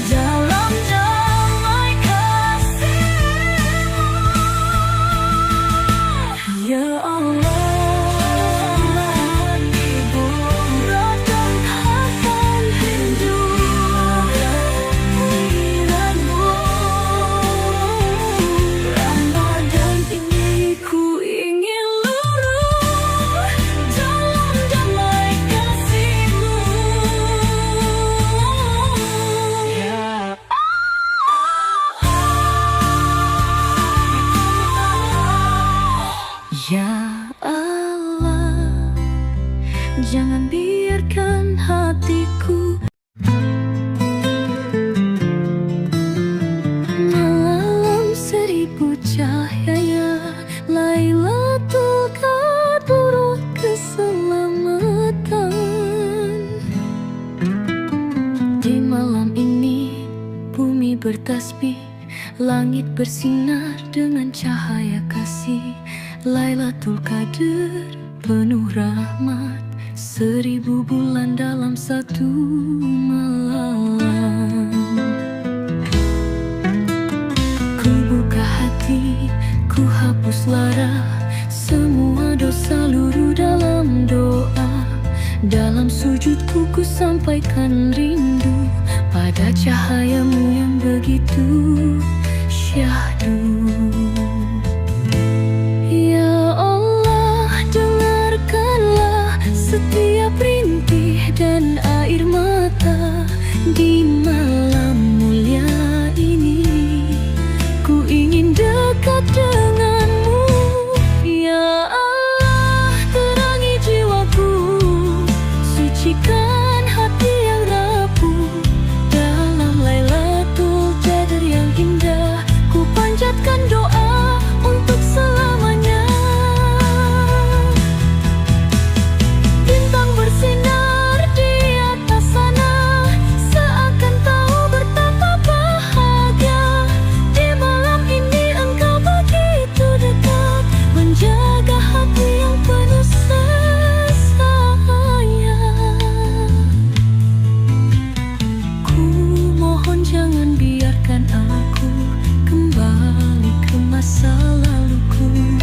A: dalam damai kasih-Mu. Ya Allah, di bulan akan rindu hadirat-Mu. Ramadan ini ku ingin luruh dalam damai kasih-Mu. Ya Ya Allah, jangan biarkan hatiku malam seribu cahaya. Lailatul Qadar keselamatan. Di malam ini bumi bertasbih, langit bersinar dengan cahaya kasih. Lailatul Qadar penuh rahmat, 1000 bulan dalam satu malam. Ku buka hati, ku hapus lara, semua dosa luruh dalam doa. Dalam sujudku ku sampaikan rindu pada cahaya-Mu yang begitu syahdu. Ya Allah, dengarkanlah setiap rintih dan air mata. Di malam mulia ini ku ingin dekat denganmu. Ya Allah, terangi jiwaku, sucikan hati yang rapuh. Dalam Lailatul Qadar yang indah, ku panjatkan doa untuk selamanya. Bintang bersinar di atas sana, seakan tahu betapa bahagia. Di malam ini Engkau begitu dekat, menjaga hati yang penuh sayang. Ku mohon jangan biarkan aku kembali ke masa laluku.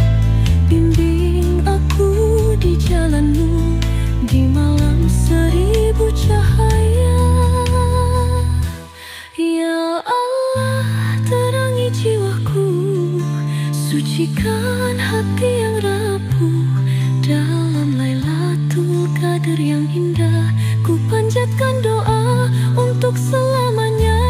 A: Bimbing aku di jalan-Mu di malam 1000 cahaya. Ya Allah, terangi jiwaku, sucikan hati yang rapuh. Dalam Lailatul Qadar yang indah, ku panjatkan doa untuk selamanya.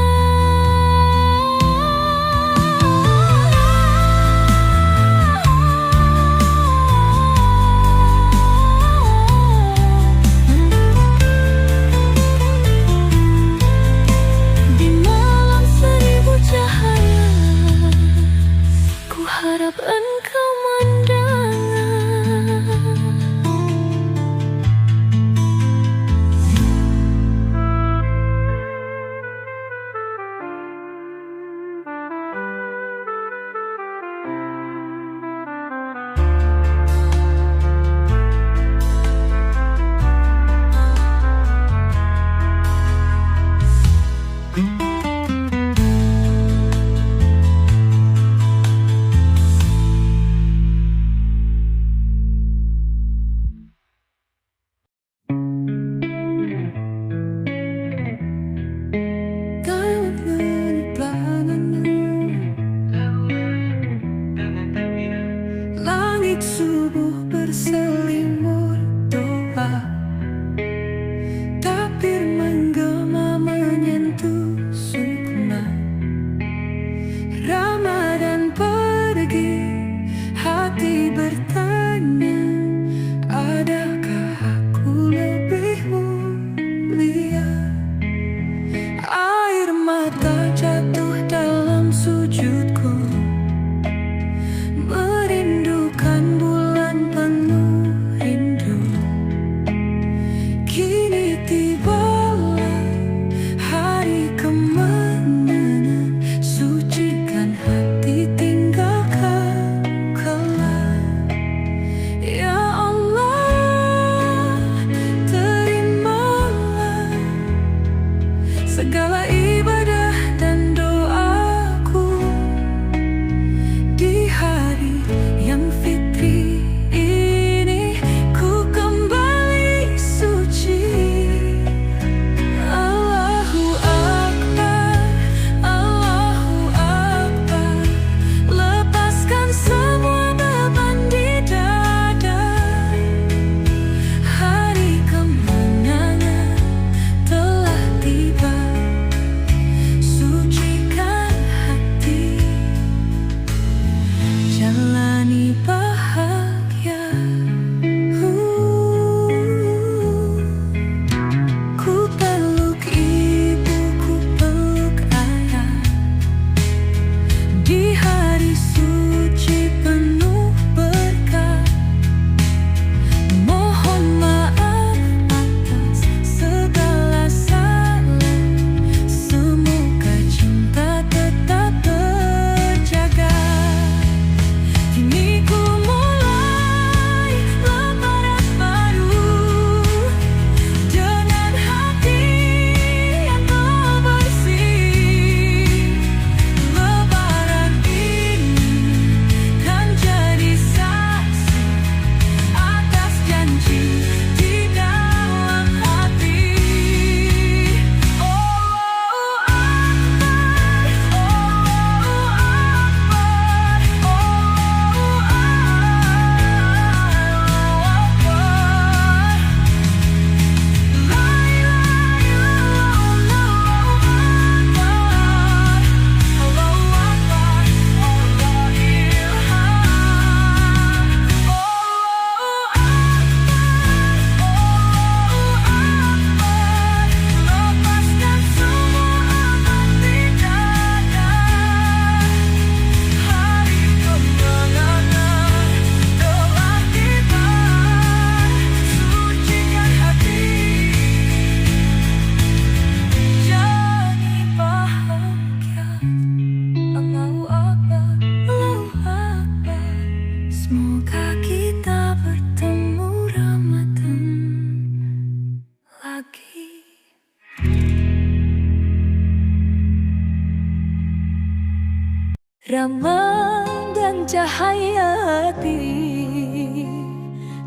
C: Ramah dan cahaya hati.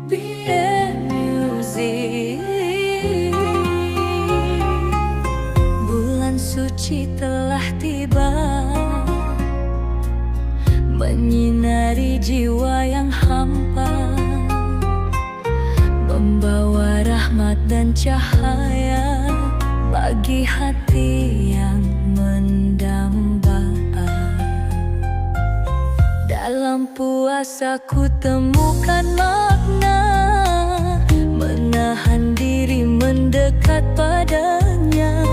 C: BM Music. Bulan suci telah tiba, menyinari jiwa yang hampa, membawa rahmat dan cahaya bagi hati yang mendamba. Dalam puasa ku temukan makna, menahan diri mendekat padanya,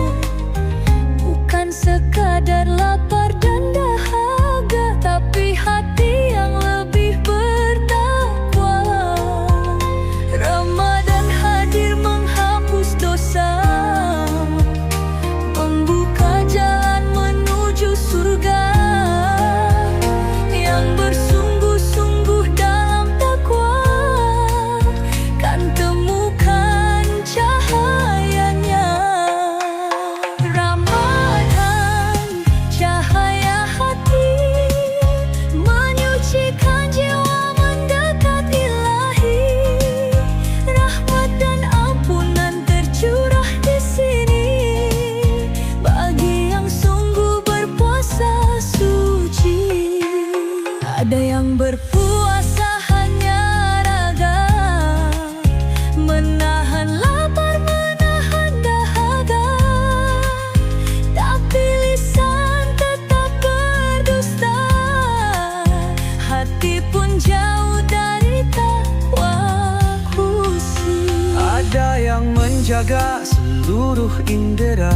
C: bukan sekadar lapar dan dahaga, tapi hati yang lebih bertakwa. Ramadan hadir menghapus dosa, membuka jalan menuju surga. Yang bersungguh-sungguh dalam takwa kan temukan cahayanya. Ramadan, cahaya hati, menyucikan jiwa mendekat Ilahi. Rahmat dan ampunan tercurah di sini bagi yang sungguh berpuasa suci. Ada yang berpuasa hanya raga, menahan lapar, menahan dahaga, tapi lisan tetap berdusta, hati pun jauh dari takwa khusyuk.
B: Ada yang menjaga seluruh indera,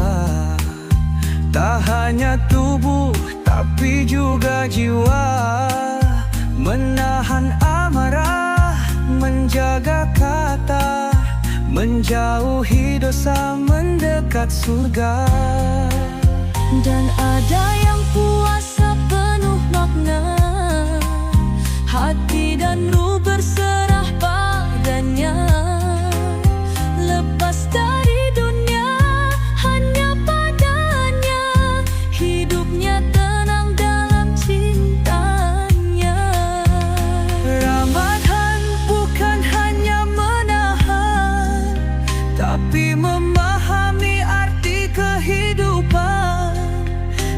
B: tak hanya tubuh tapi juga jiwa, menahan amarah, menjaga kata, menjauhi dosa, mendekat surga.
C: Dan ada yang puasa penuh makna, hati dan ruh berserah padanya, lepas dari dunia hanya padanya, hidupnya tenang dalam cintanya.
B: Ramadan bukan hanya menahan, tapi memahami arti kehidupan,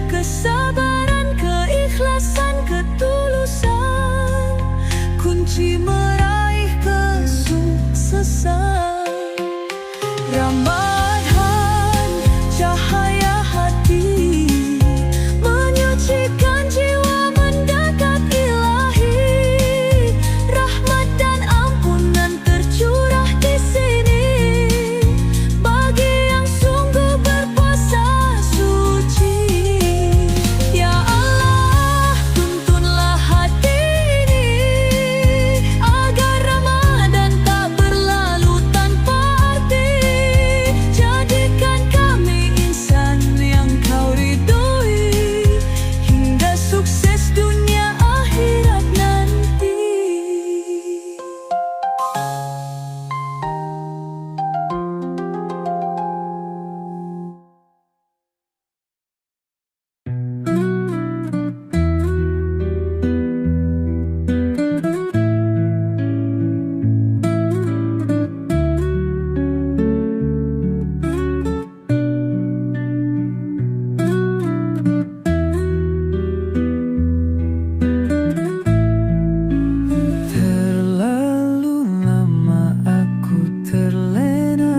C: Kesabaran, keikhlasan, ketulusan, kunci meraih kesuksesan.
B: Ramadan, cahaya hati,
C: Menyucikan jiwa mendekat Ilahi. Rahmat dan ampunan tercurah di sini bagi yang sungguh berpuasa suci. Ya Allah, tuntunlah hati ini agar Ramadan tak berlalu tanpa arti. Jadikan kami insan yang Kau ridhoi, hingga sukses dunia akhirat nanti.
B: terlalu lama aku terlena,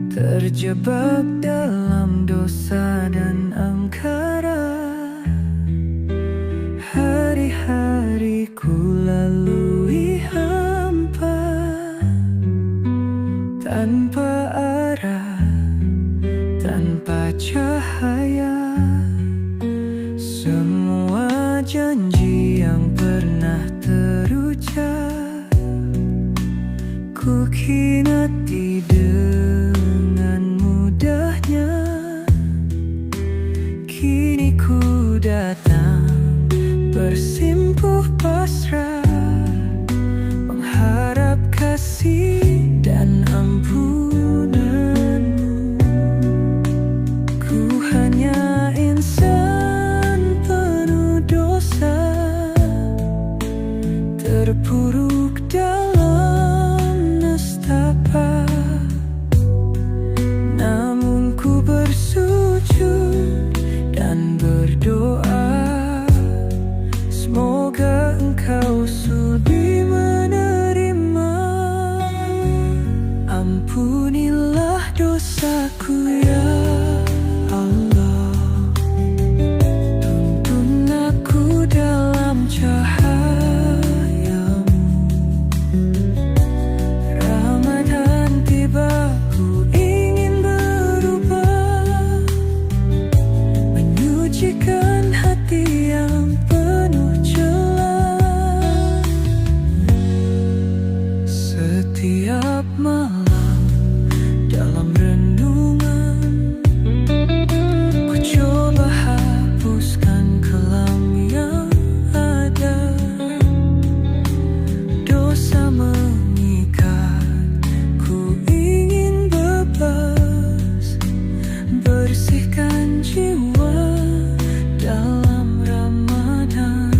B: terjebak dalam dosa dan angkara. Hari-hariku lalui hampa, tanpa arah, tanpa cahaya. Semua janji yang pernah terucap ku khianati dengan mudahnya. Kini ku datang bersimpuh pasrah, mengharap kasih dan ampunanmu. Ku hanya insan Setiap malam dalam renungan, ku coba hapuskan kelam yang ada. Dosa mengikat, ku ingin bebas, bersihkan jiwa dalam Ramadan.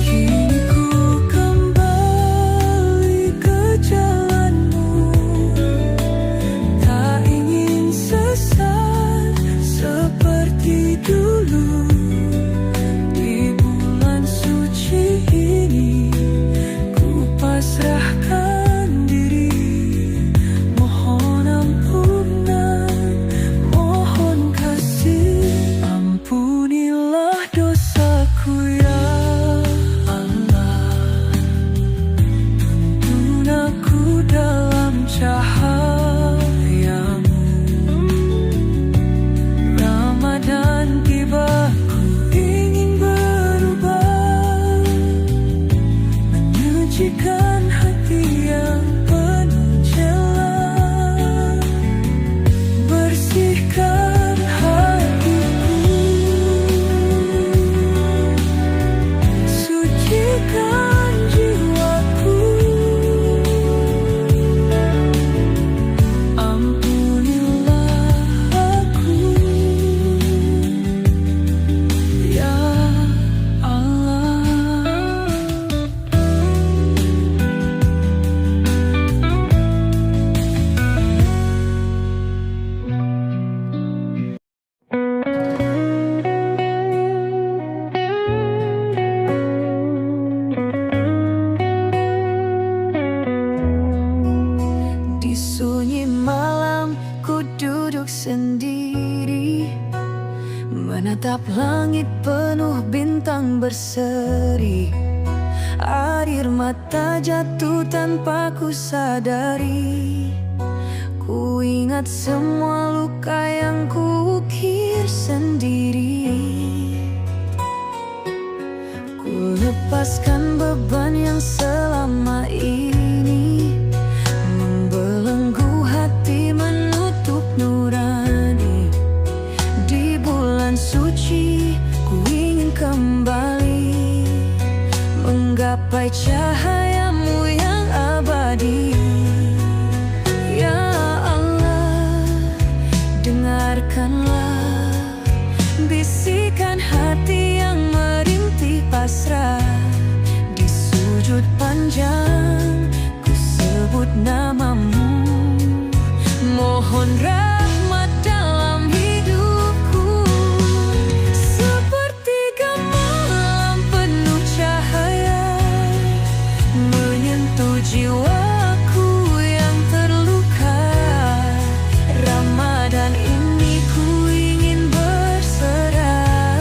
B: Kini ku kembali ke jalanmu, tak ingin sesat seperti dulu. Di bulan suci ini ku pasrahkan diri, mohon ampunan, mohon kasih. Ampunilah dosaku ya Allah, tuntun aku dalam cahayamu. Ramadan tiba, ku ingin berubah, menyucikan hati yang penuh celah, bersihkan hatiku, sucikan jiwaku. Ampunilah aku ya Allah. Di sunyi malam ku duduk sendiri, menatap langit penuh bintang berseri. Air mata jatuh tanpa ku sadari, ku ingat semua luka yang ku ukir sendiri. Ku lepaskan beban yang selama ini membelenggu hati, menutup nurani. Di bulan suci ku ingin kembali menggapai cahayamu yang abadi. Ya Allah, dengarkanlah bisikan hati yang merintih pasrah. Di sujud panjang ku sebut namamu, mohon rahmat dalam hidupku. Sepertiga malam penuh cahaya menyentuh jiwaku yang terluka. Ramadan ini ku ingin berserah,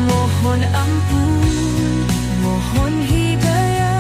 B: mohon ampun, mohon hidayah.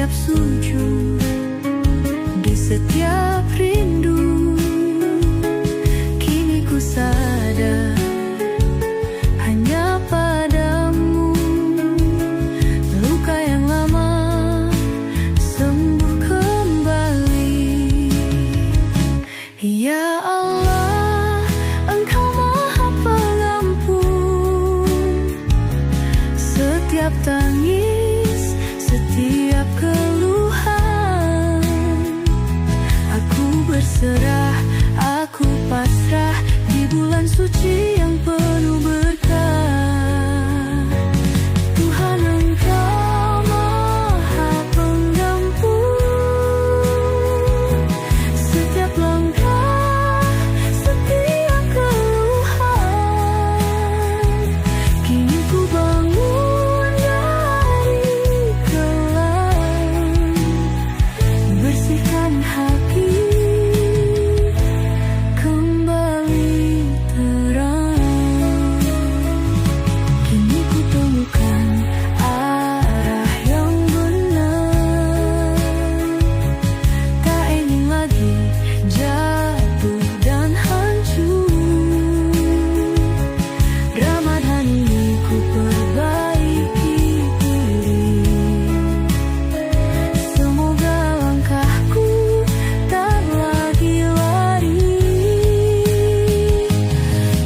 A: setiap sujud, di setiap rindu. Kini ku sadar hanya padamu, luka yang lama sembuh kembali. Ya Allah, Engkau Maha Pengampun, setiap tangis, setiap keluhan. Aku berserah, aku pasrah di bulan suci yang penuh berkah. Tuhan, Engkau Maha Pengampun, setiap langkah, setiap keluhan. Kini ku bangun dari kelam, bersihkan hati, kembali terang. Kini ku temukan arah yang benar, tak ingin lagi jatuh dan hancur. Ramadan ini ku perbaiki diri, semoga langkahku tak lagi lari.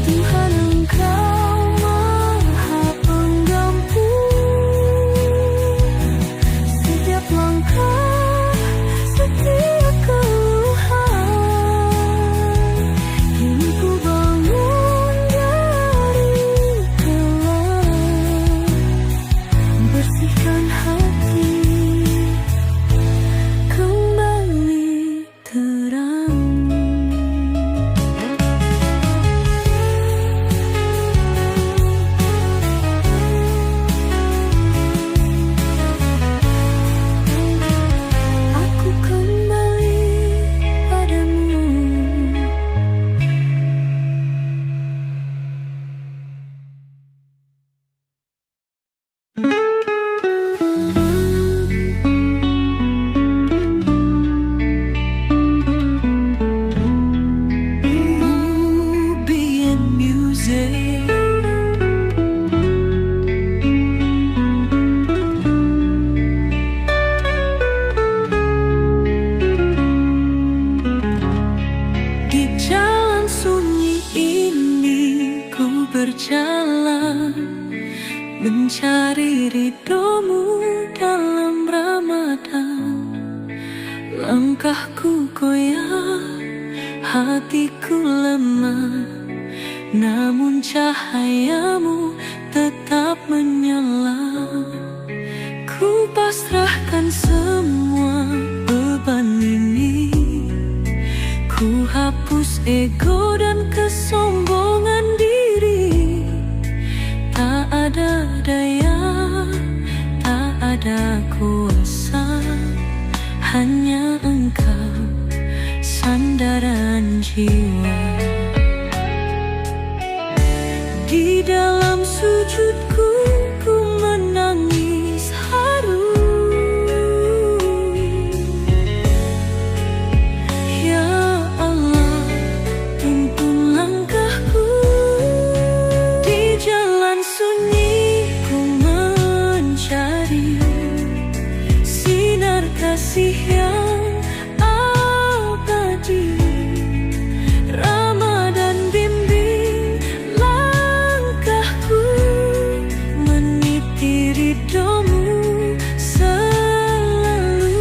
A: Tuhan, Engkau Maha Pengampun, setiap langkah, setiap keluhan. Kini ku bangun dari kelam, bersihkan hati, kembali terang. Aku kembali padamu.
B: Movie and music. Di jalan sunyi ini ku berjalan, mencari ridhomu dalam Ramadan. Langkahku goyah, hatiku lemah, namun cahayamu tetap menyala. Ku pasrahkan semua beban ini, ku hapus ego dan kesombongan diri. Tak ada daya, tak ada kuasa, hanya Engkau sandaran jiwa. Di dalam sujudku ku menangis haru. Ya Allah, tuntun langkahku. Di jalan sunyi ku mencari sinar kasih yang abadi. Ramadan bimbing langkahku, meniti ridhomu selalu.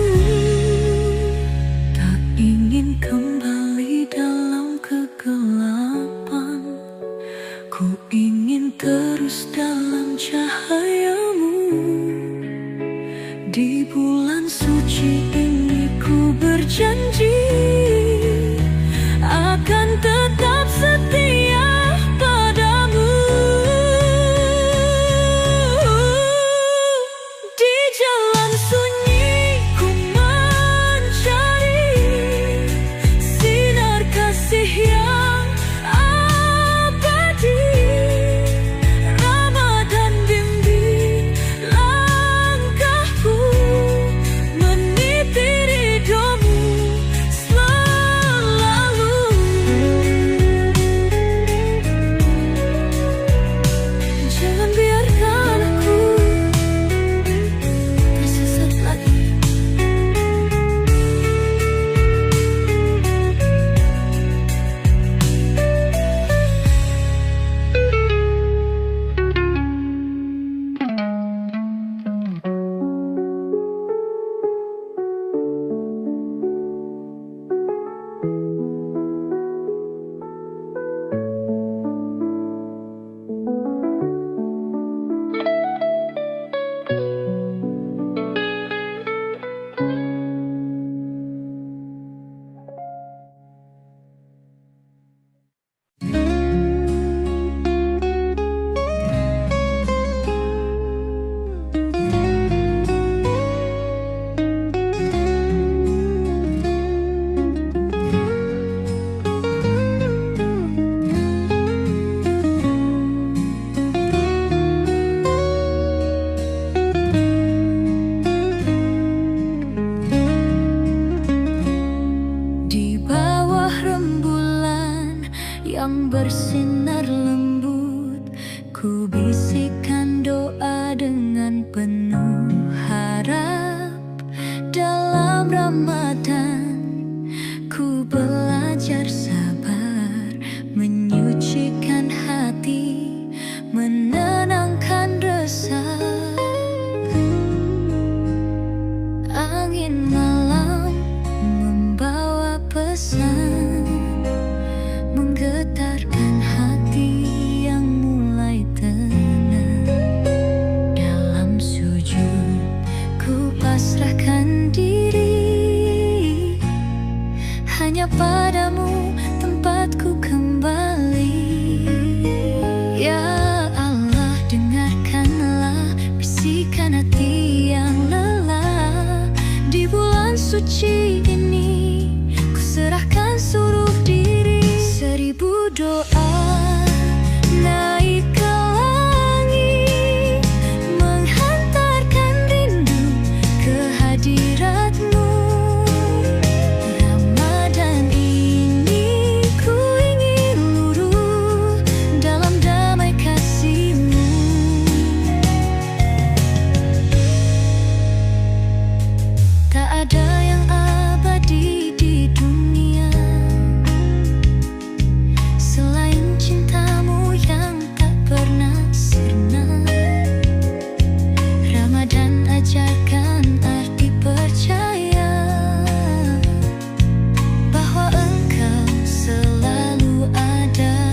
B: Tak ingin kembali dalam kegelapan, ku ingin terus dalam cahayamu. Di bulan suci ini ku berjanji akan tetap setia padamu. Di jalan sunyi ku mencari sinar kasih yang abadi. Ramadan bimbing
A: yang bersinar lembut. Ku bisikan doa dengan penuh harap. Dalam Ramadan ku belajar sabar, menyucikan hati, menenangkan resah. Angin malam membawa pesan, menggetarkan hati yang mulai tenang. Dalam sujud ku pasrahkan diri, hanya padamu tempatku kembali. Ya Allah, dengarkanlah bisikan hati yang lelah. Di bulan suci ini ku serahkan seluruh diri. 1000 doa naik ke langit, menghantarkan rindu ke hadiratmu. Ramadan ini ku ingin luruh dalam damai kasih-Mu. Tak ada yang abadi di dunia selain cintamu yang tak pernah sirna. Ramadan ajarkan arti percaya bahwa Engkau selalu ada.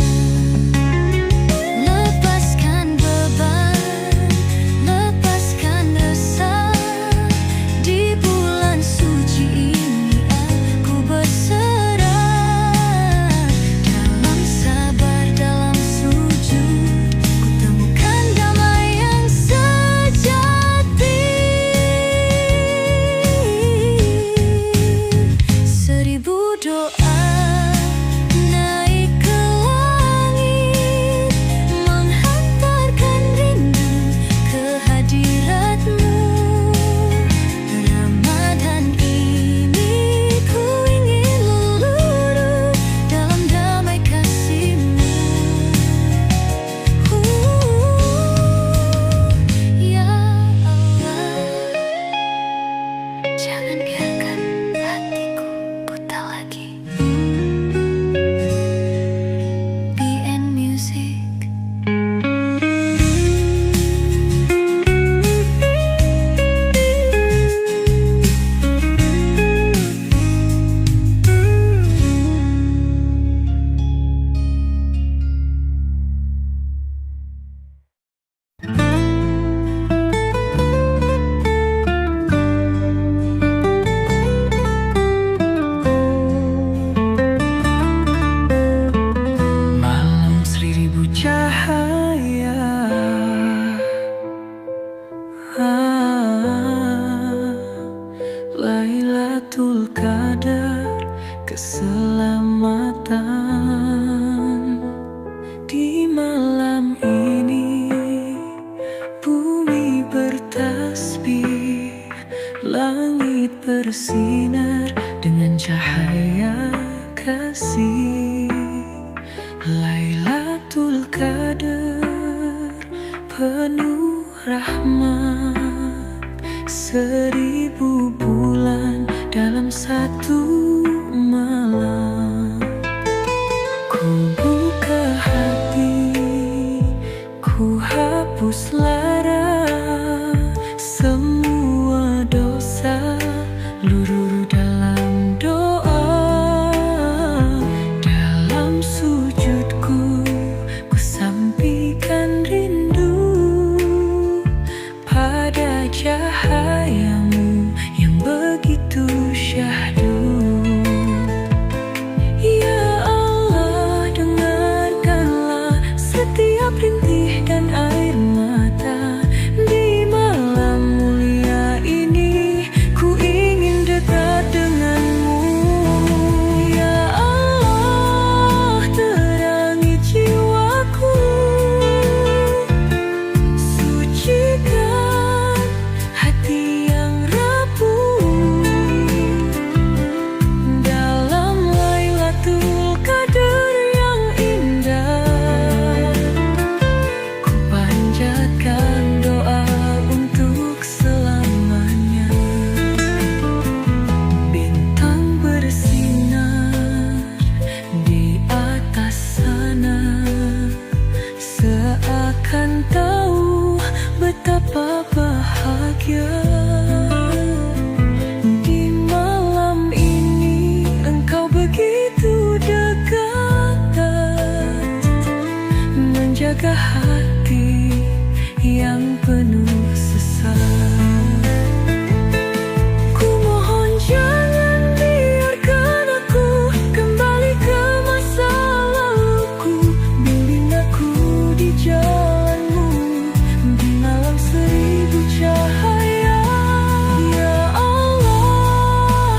A: Lepaskan beban, lepaskan resah. Di bulan suci ini aku berserah. Dalam sabar, dalam sujud, ku temukan damai yang sejati. 1000 doa naik ke langit, menghantarkan rindu ke hadirat-Mu. Ramadan ini ku ingin luruh dalam damai kasih-Mu. Ya Allah, jangan biarkan hatiku buta lagi. BN Music.
B: Malam 1000 cahaya, Lailatul Qadar, keselamatan. Di malam ini bumi bertasbih, langit bersinar dengan cahaya kasih. Lailatul Qadar penuh rahmat, 1000 bulan dalam satu malam. Ku buka hati, ku hapus lara, semua dosa luruh dalam doa. Dalam sujudku ku sampaikan rindu pada cahaya-Mu yang begitu syahdu. Ya Allah, dengarkanlah setiap rintih dan air mata. bahagia. Di malam ini engkau begitu dekat, menjaga hati